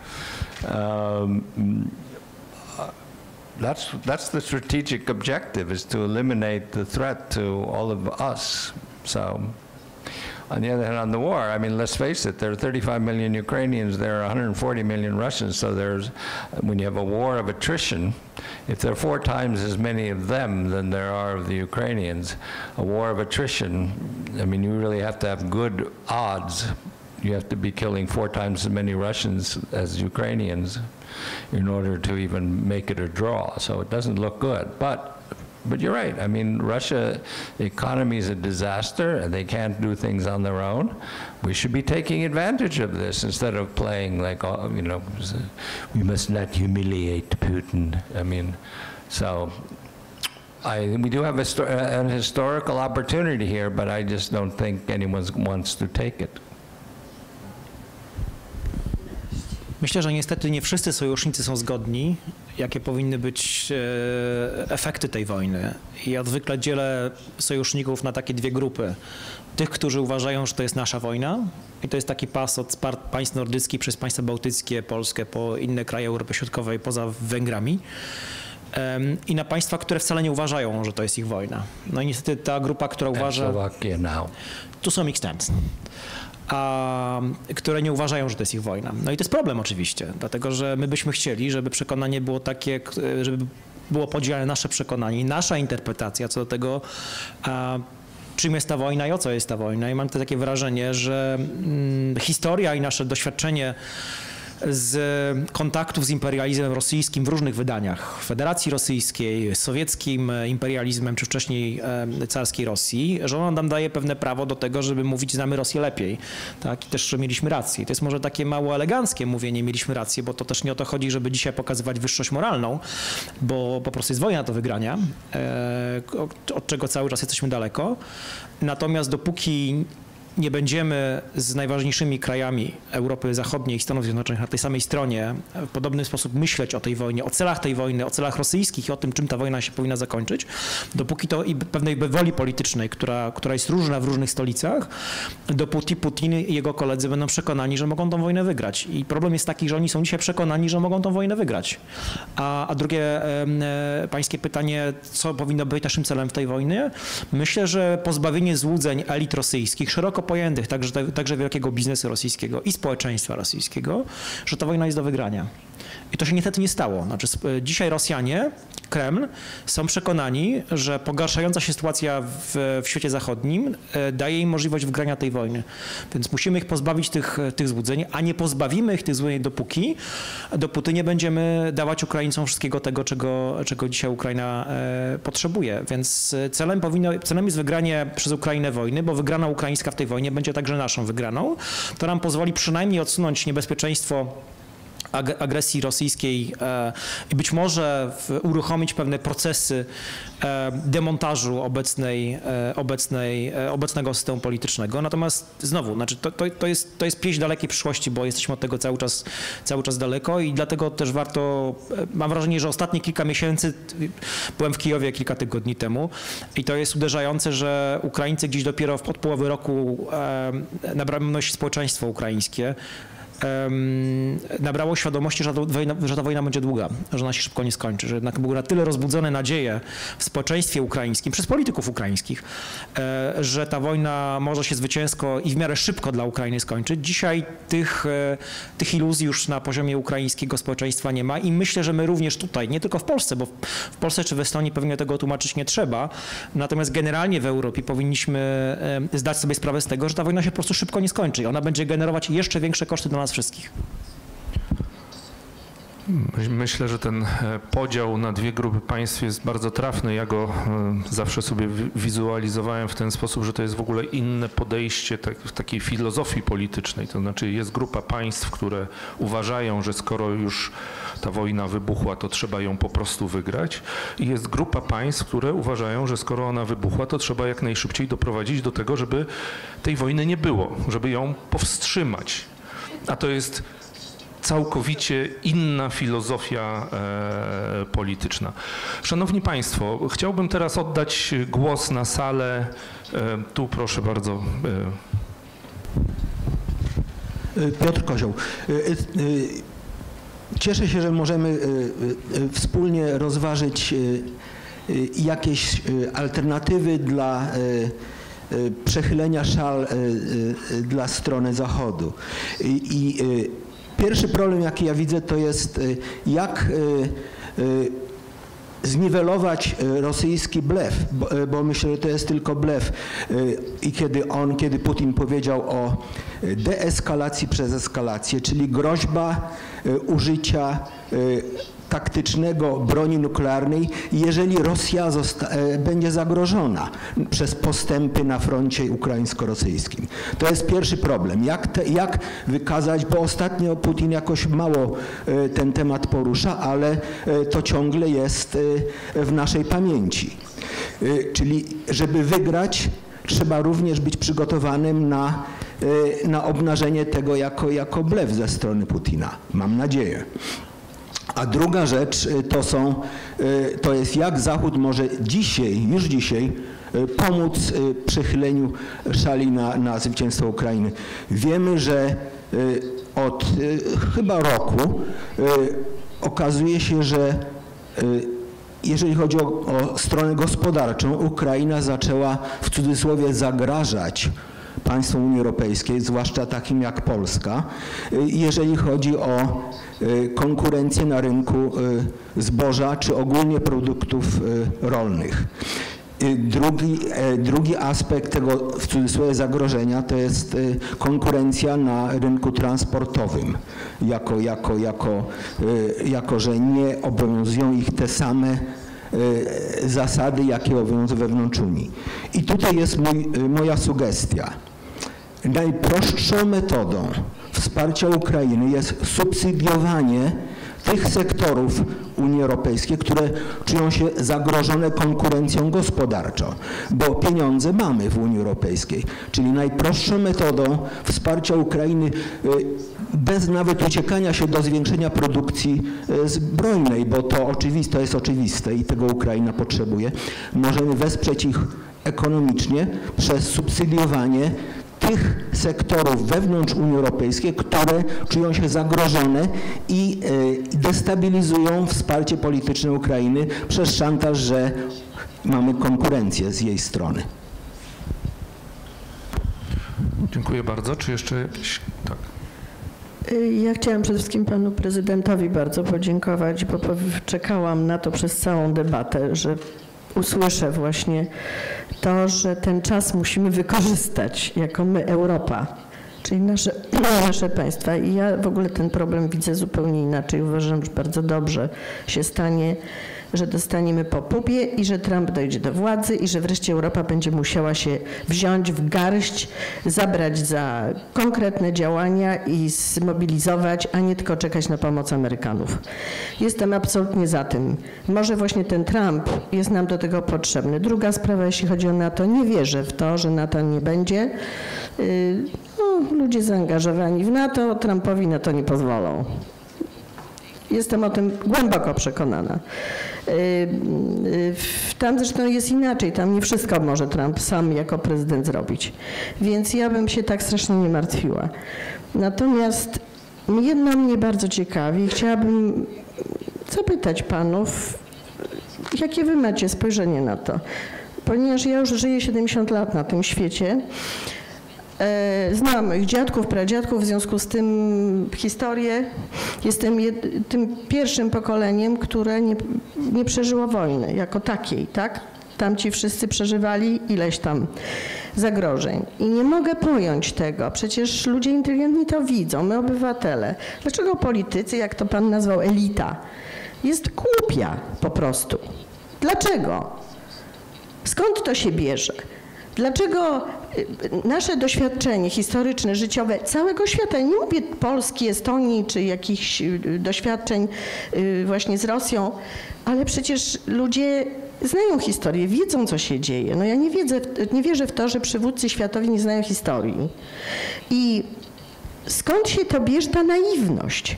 That's the strategic objective, is to eliminate the threat to all of us. So, on the other hand, on the war, I mean, let's face it, there are 35 million Ukrainians, there are 140 million Russians, so when you have a war of attrition, if there are 4 times as many of them than there are of the Ukrainians, a war of attrition, I mean, you really have to have good odds. You have to be killing 4 times as many Russians as Ukrainians in order to even make it a draw, so it doesn't look good. But you're right. I mean, Russia, the economy is a disaster, and they can't do things on their own. We should be taking advantage of this instead of playing like, you know, we must not humiliate Putin. I mean, so we do have an historical opportunity here, but I just don't think anyone wants to take it. Myślę, że niestety nie wszyscy sojusznicy są zgodni, jakie powinny być efekty tej wojny. Ja zwykle dzielę sojuszników na takie 2 grupy. Tych, którzy uważają, że to jest nasza wojna i to jest taki pas od państw nordyckich przez państwa bałtyckie, Polskę, po inne kraje Europy Środkowej, poza Węgrami. I na państwa, które wcale nie uważają, że to jest ich wojna. No i niestety ta grupa, która uważa... To some extent. Które nie uważają, że to jest ich wojna. No i to jest problem oczywiście, dlatego że my byśmy chcieli, żeby przekonanie było takie, żeby było podzielone nasze przekonanie, nasza interpretacja co do tego, czym jest ta wojna i o co jest ta wojna. I mam takie wrażenie, że historia i nasze doświadczenie z kontaktów z imperializmem rosyjskim w różnych wydaniach, Federacji Rosyjskiej, sowieckim imperializmem, czy wcześniej carskiej Rosji, że ona nam daje pewne prawo do tego, żeby mówić, znamy Rosję lepiej, tak? I też, że mieliśmy rację. To jest może takie mało eleganckie mówienie, mieliśmy rację, bo to też nie o to chodzi, żeby dzisiaj pokazywać wyższość moralną, bo po prostu jest wojna do wygrania, od czego cały czas jesteśmy daleko. Natomiast dopóki nie będziemy z najważniejszymi krajami Europy Zachodniej i Stanów Zjednoczonych na tej samej stronie w podobny sposób myśleć o tej wojnie, o celach tej wojny, o celach rosyjskich i o tym, czym ta wojna się powinna zakończyć, dopóki to i pewnej woli politycznej, która jest różna w różnych stolicach, dopóki Putin i jego koledzy będą przekonani, że mogą tą wojnę wygrać. I problem jest taki, że oni są dzisiaj przekonani, że mogą tą wojnę wygrać. A drugie pańskie pytanie, co powinno być naszym celem w tej wojnie? Myślę, że pozbawienie złudzeń elit rosyjskich, szeroko pojętych, także wielkiego biznesu rosyjskiego i społeczeństwa rosyjskiego, że ta wojna jest do wygrania. I to się niestety nie stało. Znaczy, dzisiaj Rosjanie, Kreml są przekonani, że pogarszająca się sytuacja w świecie zachodnim daje im możliwość wygrania tej wojny. Więc musimy ich pozbawić tych złudzeń, a nie pozbawimy ich tych złudzeń dopóty nie będziemy dawać Ukraińcom wszystkiego tego, czego dzisiaj Ukraina potrzebuje. Więc celem jest wygranie przez Ukrainę wojny, bo wygrana ukraińska w tej wojnie będzie także naszą wygraną. To nam pozwoli przynajmniej odsunąć niebezpieczeństwo agresji rosyjskiej i być może uruchomić pewne procesy demontażu obecnego systemu politycznego. Natomiast znowu, znaczy to jest pieśń dalekiej przyszłości, bo jesteśmy od tego cały czas daleko i dlatego też warto, mam wrażenie, że ostatnie kilka miesięcy, byłem w Kijowie kilka tygodni temu i to jest uderzające, że Ukraińcy gdzieś dopiero od połowy roku nabrało się społeczeństwo ukraińskie, nabrało świadomości, że ta wojna będzie długa, że ona się szybko nie skończy, że jednak były na tyle rozbudzone nadzieje w społeczeństwie ukraińskim, przez polityków ukraińskich, że ta wojna może się zwycięsko i w miarę szybko dla Ukrainy skończyć. Dzisiaj tych iluzji już na poziomie ukraińskiego społeczeństwa nie ma i myślę, że my również tutaj, nie tylko w Polsce, bo w Polsce czy w Estonii pewnie tego tłumaczyć nie trzeba, natomiast generalnie w Europie powinniśmy zdać sobie sprawę z tego, że ta wojna się po prostu szybko nie skończy i ona będzie generować jeszcze większe koszty dla nas wszystkich. Myślę, że ten podział na dwie grupy państw jest bardzo trafny. Ja go zawsze sobie wizualizowałem w ten sposób, że to jest w ogóle inne podejście w takiej filozofii politycznej. To znaczy jest grupa państw, które uważają, że skoro już ta wojna wybuchła, to trzeba ją po prostu wygrać. I jest grupa państw, które uważają, że skoro ona wybuchła, to trzeba jak najszybciej doprowadzić do tego, żeby tej wojny nie było, żeby ją powstrzymać. A to jest całkowicie inna filozofia polityczna. Szanowni Państwo, chciałbym teraz oddać głos na salę. Tu proszę bardzo. Piotr Kozioł. Cieszę się, że możemy wspólnie rozważyć jakieś alternatywy dla przechylenia szal dla strony Zachodu. Pierwszy problem, jaki ja widzę, to jest jak zniwelować rosyjski blef, bo myślę, że to jest tylko blef. I kiedy Putin powiedział o deeskalacji przez eskalację, czyli groźba użycia taktycznego broni nuklearnej, jeżeli Rosja będzie zagrożona przez postępy na froncie ukraińsko-rosyjskim. To jest pierwszy problem. Jak wykazać, bo ostatnio Putin jakoś mało ten temat porusza, ale to ciągle jest w naszej pamięci. Czyli żeby wygrać, trzeba również być przygotowanym na obnażenie tego jako blef ze strony Putina. Mam nadzieję. A druga rzecz to jest jak Zachód może już dzisiaj pomóc przechyleniu szali na zwycięstwo Ukrainy. Wiemy, że od chyba roku okazuje się, że jeżeli chodzi o stronę gospodarczą, Ukraina zaczęła w cudzysłowie zagrażać państwom Unii Europejskiej, zwłaszcza takim jak Polska, jeżeli chodzi o konkurencję na rynku zboża czy ogólnie produktów rolnych. Drugi aspekt tego w cudzysłowie zagrożenia to jest konkurencja na rynku transportowym, jako że nie obowiązują ich te same zasady, jakie obowiązują wewnątrz Unii. I tutaj jest moja sugestia. Najprostszą metodą wsparcia Ukrainy jest subsydiowanie tych sektorów Unii Europejskiej, które czują się zagrożone konkurencją gospodarczą, bo pieniądze mamy w Unii Europejskiej, czyli najprostszą metodą wsparcia Ukrainy bez nawet uciekania się do zwiększenia produkcji zbrojnej, bo to jest oczywiste i tego Ukraina potrzebuje. Możemy wesprzeć ich ekonomicznie przez subsydiowanie tych sektorów wewnątrz Unii Europejskiej, które czują się zagrożone i destabilizują wsparcie polityczne Ukrainy przez szantaż, że mamy konkurencję z jej strony. Dziękuję bardzo. Czy jeszcze jakieś... Tak. Ja chciałam przede wszystkim panu prezydentowi bardzo podziękować, bo czekałam na to przez całą debatę, że usłyszę właśnie to, że ten czas musimy wykorzystać jako my, Europa, czyli nasze państwa. I ja w ogóle ten problem widzę zupełnie inaczej. Uważam, że bardzo dobrze się stanie, że dostaniemy po pupie i że Trump dojdzie do władzy i że wreszcie Europa będzie musiała się wziąć w garść, zabrać za konkretne działania i zmobilizować, a nie tylko czekać na pomoc Amerykanów. Jestem absolutnie za tym. Może właśnie ten Trump jest nam do tego potrzebny. Druga sprawa, jeśli chodzi o NATO, nie wierzę w to, że NATO nie będzie. Ludzie zaangażowani w NATO, Trumpowi na to nie pozwolą. Jestem o tym głęboko przekonana. Tam zresztą jest inaczej, tam nie wszystko może Trump sam jako prezydent zrobić. Więc ja bym się tak strasznie nie martwiła. Natomiast jedno mnie bardzo ciekawi i chciałabym zapytać panów, jakie wy macie spojrzenie na to? Ponieważ ja już żyję 70 lat na tym świecie, znam moich dziadków, pradziadków, w związku z tym historię. Jestem tym pierwszym pokoleniem, które nie przeżyło wojny jako takiej, tak? Tamci wszyscy przeżywali ileś tam zagrożeń. I nie mogę pojąć tego. Przecież ludzie inteligentni to widzą, my obywatele. Dlaczego politycy, jak to pan nazwał elita, jest głupia po prostu? Dlaczego? Skąd to się bierze? Dlaczego nasze doświadczenie historyczne, życiowe całego świata, nie mówię Polski, Estonii czy jakichś doświadczeń właśnie z Rosją, ale przecież ludzie znają historię, wiedzą co się dzieje. No ja nie wierzę w to, że przywódcy światowi nie znają historii. I skąd się to bierze ta naiwność?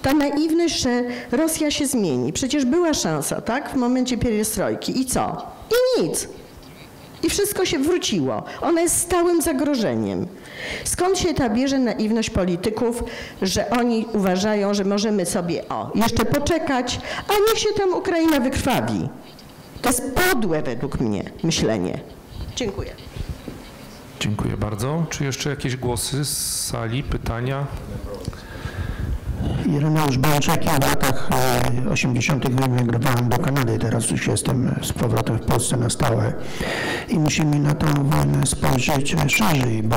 Ta naiwność, że Rosja się zmieni. Przecież była szansa, tak? W momencie pierestrojki. I co? I nic. I wszystko się wróciło. Ona jest stałym zagrożeniem. Skąd się ta bierze naiwność polityków, że oni uważają, że możemy sobie jeszcze poczekać, a niech się tam Ukraina wykrwawi. To jest podłe według mnie myślenie. Dziękuję. Dziękuję bardzo. Czy jeszcze jakieś głosy z sali, pytania? Ireneusz Bączek, ja w latach 80. wyemigrowałem do Kanady, teraz już jestem z powrotem w Polsce na stałe i musimy na tą wojnę spojrzeć szerzej, bo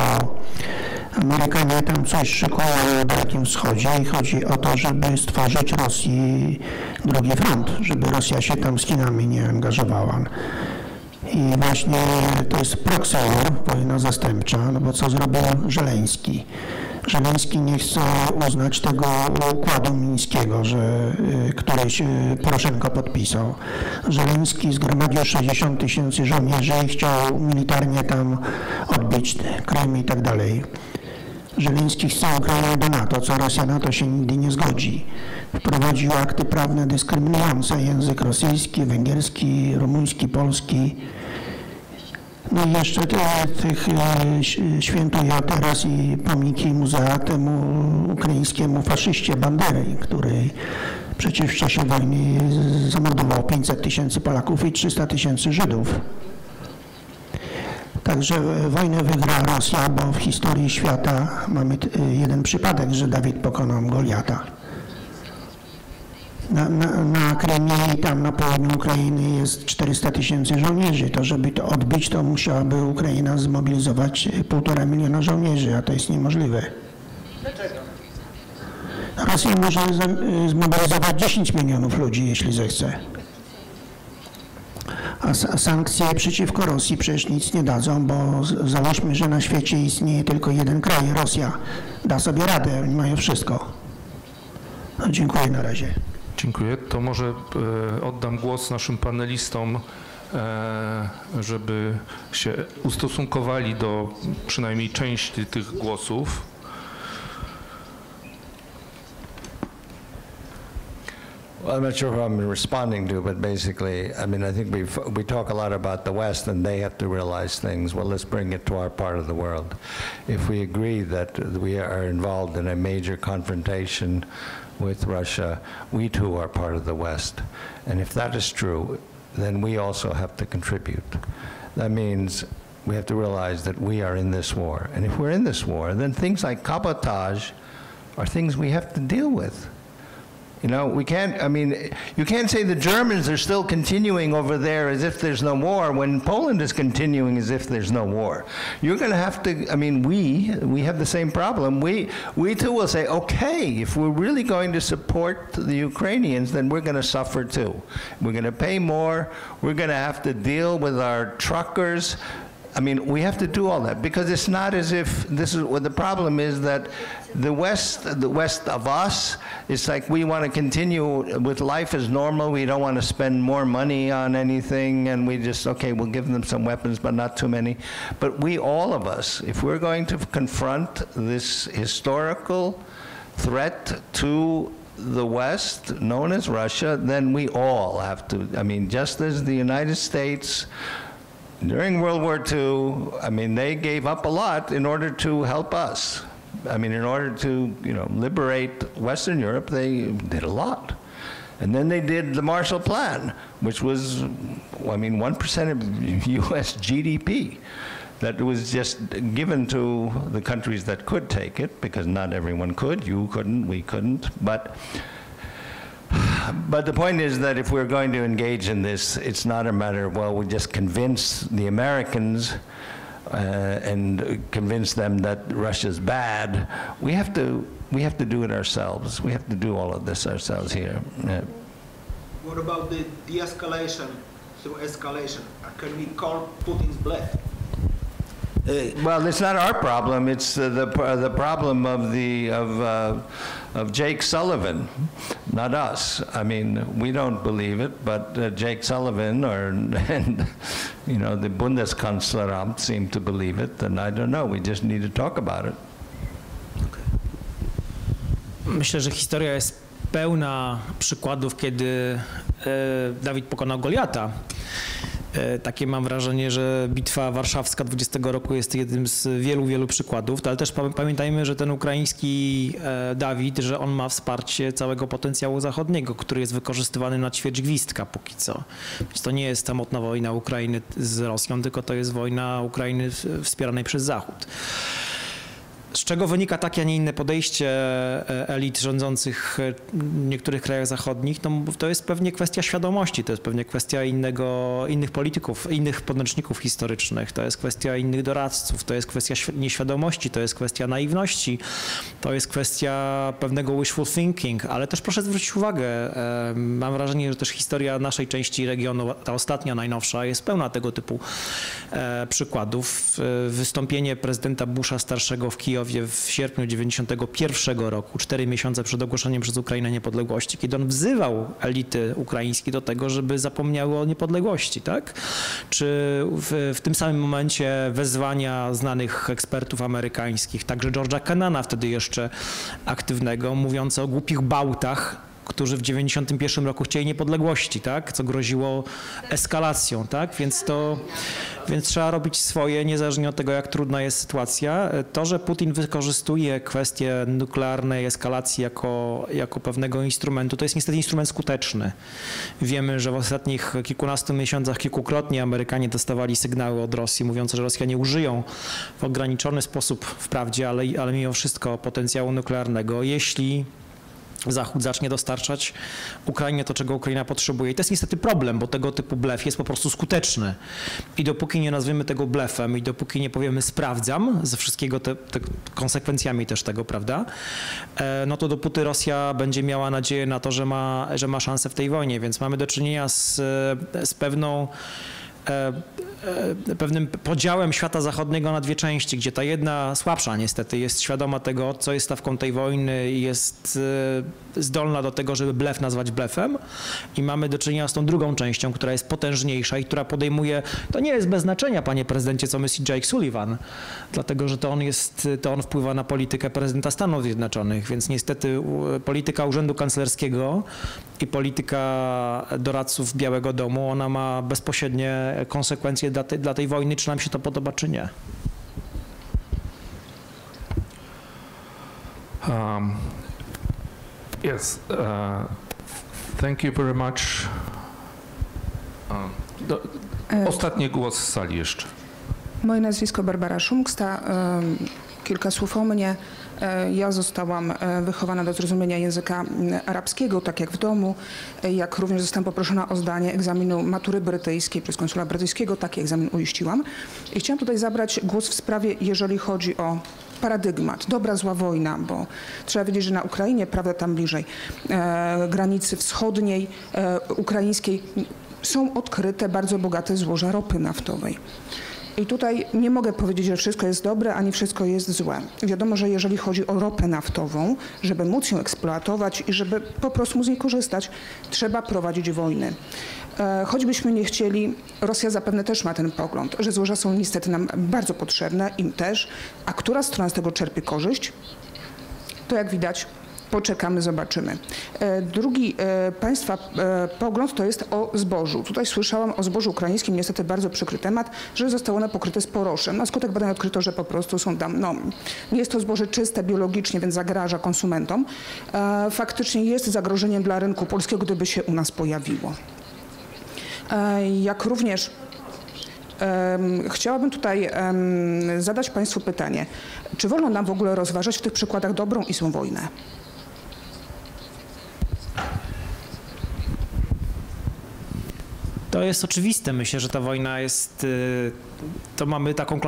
Amerykanie tam coś szykują na Dalekim Wschodzie i chodzi o to, żeby stworzyć Rosji drugi front, żeby Rosja się tam z Chinami nie angażowała. I właśnie to jest proxy war, wojna zastępcza, no bo co zrobił Żeleński? Żeleński nie chce uznać tego układu mińskiego, któryś Poroszenko podpisał. Żeleński zgromadził 60 000 żołnierzy i chciał militarnie tam odbić Krym i tak dalej. Żeleński chce Ukrainę do NATO, co Rosja na to się nigdy nie zgodzi. Wprowadził akty prawne dyskryminujące język rosyjski, węgierski, rumuński, polski. No i jeszcze tych świętuje teraz i pomniki muzea temu ukraińskiemu faszyście Bandery, który przecież w czasie wojny zamordował 500 000 Polaków i 300 000 Żydów. Także wojnę wygra Rosja, bo w historii świata mamy jeden przypadek, że Dawid pokonał Goliata. Na Krymie i tam na południu Ukrainy jest 400 000 żołnierzy. To żeby to odbić, to musiałaby Ukraina zmobilizować 1,5 miliona żołnierzy, a to jest niemożliwe. Dlaczego? Rosja może zmobilizować 10 milionów ludzi, jeśli zechce. A sankcje przeciwko Rosji przecież nic nie dadzą, bo załóżmy, że na świecie istnieje tylko jeden kraj, Rosja. Da sobie radę, oni mają wszystko. Dziękuję na razie. Dziękuję. To może oddam głos naszym panelistom, żeby się ustosunkowali do przynajmniej części tych głosów. Well, I'm not sure who I'm responding to, but basically, I mean, I think we talk a lot about the West, and they have to realize things. Well, let's bring it to our part of the world. If we agree that we are involved in a major confrontation with Russia, we too are part of the West. And if that is true, then we also have to contribute. That means we have to realize that we are in this war. And if we're in this war, then things like cabotage are things we have to deal with. You know, we can't, I mean, you can't say the Germans are still continuing over there as if there's no war when Poland is continuing as if there's no war. You're going to have to, I mean, we have the same problem. We too will say, okay, if we're really going to support the Ukrainians, then we're going to suffer too. We're going to pay more. We're going to have to deal with our truckers. I mean, we have to do all that because it's not as if this is what the problem is that the West of us, it's like we want to continue with life as normal. We don't want to spend more money on anything, and we just, okay, we'll give them some weapons, but not too many. But we, all of us, if we're going to confront this historical threat to the West, known as Russia, then we all have to, I mean, just as the United States during World War II, I mean, they gave up a lot in order to help us. I mean, in order to, you know, liberate Western Europe, they did a lot. And then they did the Marshall Plan, which was, I mean, 1% of US GDP that was just given to the countries that could take it, because not everyone could. You couldn't, we couldn't. But the point is that if we're going to engage in this, it's not a matter of, well, we just convince the Americans and convince them that Russia's bad. We have to do it ourselves. We have to do all of this ourselves here. Yeah. What about the de-escalation through escalation? Can we call Putin's bluff? Well, it's not our problem. It's the problem of Jake Sullivan, not us. I mean, we don't believe it, but Jake Sullivan and you know, the Bundeskanzleramt seem to believe it, and I don't know. We just need to talk about it. Myślę, że historia jest pełna przykładów, kiedy Dawid pokonał Goliata. Takie mam wrażenie, że Bitwa Warszawska 20 roku jest jednym z wielu przykładów, ale też pamiętajmy, że ten ukraiński Dawid, że on ma wsparcie całego potencjału zachodniego, który jest wykorzystywany na ćwierć gwizdka póki co. Więc to nie jest samotna wojna Ukrainy z Rosją, tylko to jest wojna Ukrainy wspieranej przez Zachód. Z czego wynika takie, a nie inne podejście elit rządzących w niektórych krajach zachodnich? No, to jest pewnie kwestia świadomości, to jest pewnie kwestia innych polityków, innych podręczników historycznych, to jest kwestia innych doradców, to jest kwestia nieświadomości, to jest kwestia naiwności, to jest kwestia pewnego wishful thinking, ale też proszę zwrócić uwagę, mam wrażenie, że też historia naszej części regionu, ta ostatnia, najnowsza, jest pełna tego typu przykładów. Wystąpienie prezydenta Busha starszego w Kijowie w sierpniu 1991 roku, 4 miesiące przed ogłoszeniem przez Ukrainę niepodległości, kiedy on wzywał elity ukraińskie do tego, żeby zapomniały o niepodległości, tak? Czy w tym samym momencie wezwania znanych ekspertów amerykańskich, także George'a Kennana, wtedy jeszcze aktywnego, mówiące o głupich Bałtach, którzy w 1991 roku chcieli niepodległości, tak? Co groziło eskalacją, tak? Więc trzeba robić swoje, niezależnie od tego, jak trudna jest sytuacja. To, że Putin wykorzystuje kwestię nuklearnej eskalacji jako pewnego instrumentu, to jest niestety instrument skuteczny. Wiemy, że w ostatnich kilkunastu miesiącach kilkukrotnie Amerykanie dostawali sygnały od Rosji, mówiące, że Rosjanie użyją w ograniczony sposób wprawdzie, ale mimo wszystko potencjału nuklearnego, jeśli Zachód zacznie dostarczać Ukrainie to, czego Ukraina potrzebuje. I to jest niestety problem, bo tego typu blef jest po prostu skuteczny. I dopóki nie nazwiemy tego blefem i dopóki nie powiemy sprawdzam ze wszystkiego te konsekwencjami też tego, prawda, no to dopóty Rosja będzie miała nadzieję na to, że ma szansę w tej wojnie. Więc mamy do czynienia z pewną pewnym podziałem świata zachodniego na dwie części, gdzie ta jedna słabsza niestety jest świadoma tego, co jest stawką tej wojny i jest zdolna do tego, żeby blef nazwać blefem, i mamy do czynienia z tą drugą częścią, która jest potężniejsza i która podejmuje, to nie jest bez znaczenia, panie prezydencie, co myśli Jake Sullivan, dlatego że to on wpływa na politykę prezydenta Stanów Zjednoczonych, więc niestety polityka Urzędu Kanclerskiego i polityka doradców Białego Domu, ona ma bezpośrednie konsekwencje dla tej wojny, czy nam się to podoba, czy nie. Yes, thank you very much. Ostatni głos z sali jeszcze. Moje nazwisko Barbara Szumksta. Kilka słów o mnie. Ja zostałam wychowana do zrozumienia języka arabskiego, tak jak w domu, jak również zostałam poproszona o zdanie egzaminu matury brytyjskiej przez konsula brytyjskiego. Taki egzamin uiściłam. I chciałam tutaj zabrać głos w sprawie, jeżeli chodzi o paradygmat, dobra, zła wojna, bo trzeba wiedzieć, że na Ukrainie, prawda, tam bliżej granicy wschodniej, ukraińskiej, są odkryte bardzo bogate złoża ropy naftowej. I tutaj nie mogę powiedzieć, że wszystko jest dobre, ani wszystko jest złe. Wiadomo, że jeżeli chodzi o ropę naftową, żeby móc ją eksploatować i żeby po prostu z niej korzystać, trzeba prowadzić wojny. Choćbyśmy nie chcieli, Rosja zapewne też ma ten pogląd, że złoża są niestety nam bardzo potrzebne, im też, a która strona z tego czerpie korzyść, to jak widać, poczekamy, zobaczymy. Drugi państwa pogląd to jest o zbożu. Tutaj słyszałam o zbożu ukraińskim, niestety bardzo przykry temat, że zostało ono pokryte sporoszem. Na skutek badań odkryto, że po prostu są tam, nie jest to zboże czyste biologicznie, więc zagraża konsumentom. Faktycznie jest zagrożeniem dla rynku polskiego, gdyby się u nas pojawiło. Jak również chciałabym tutaj zadać państwu pytanie, czy wolno nam w ogóle rozważać w tych przykładach dobrą i złą wojnę? To jest oczywiste. Myślę, że ta wojna jest, to mamy taką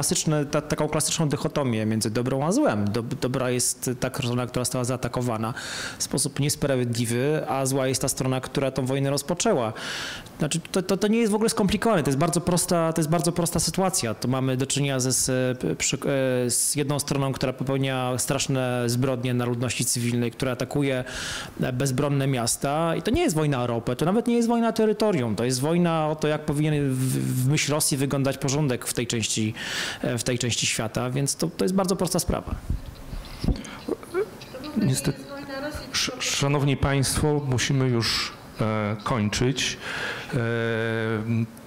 klasyczną dychotomię między dobrą a złem. Dobra jest ta strona, która została zaatakowana w sposób niesprawiedliwy, a zła jest ta strona, która tą wojnę rozpoczęła. Znaczy, to nie jest w ogóle skomplikowane, to jest bardzo prosta sytuacja. To mamy do czynienia z jedną stroną, która popełnia straszne zbrodnie na ludności cywilnej, która atakuje bezbronne miasta, i to nie jest wojna o ropę, to nawet nie jest wojna o terytorium, to jest wojna o to, jak powinien w myśl Rosji wyglądać porządek w tej części świata, więc to jest bardzo prosta sprawa. Niestety, szanowni państwo, musimy już kończyć.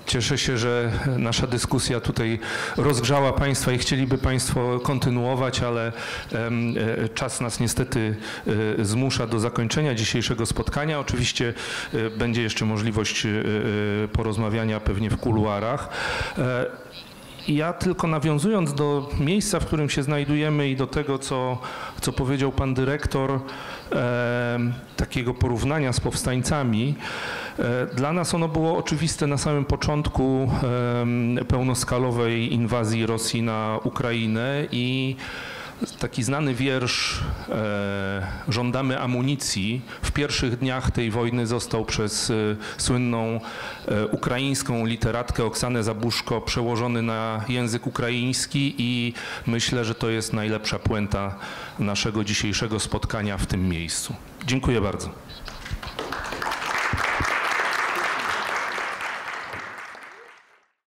Cieszę się, że nasza dyskusja tutaj rozgrzała państwa i chcieliby państwo kontynuować, ale czas nas niestety zmusza do zakończenia dzisiejszego spotkania. Oczywiście będzie jeszcze możliwość porozmawiania pewnie w kuluarach. Ja tylko nawiązując do miejsca, w którym się znajdujemy i do tego, co powiedział pan dyrektor, takiego porównania z powstańcami, dla nas ono było oczywiste na samym początku pełnoskalowej inwazji Rosji na Ukrainę i taki znany wiersz Żądamy amunicji w pierwszych dniach tej wojny został przez słynną ukraińską literatkę Oksanę Zabuszko przełożony na język ukraiński i myślę, że to jest najlepsza puenta naszego dzisiejszego spotkania w tym miejscu. Dziękuję bardzo.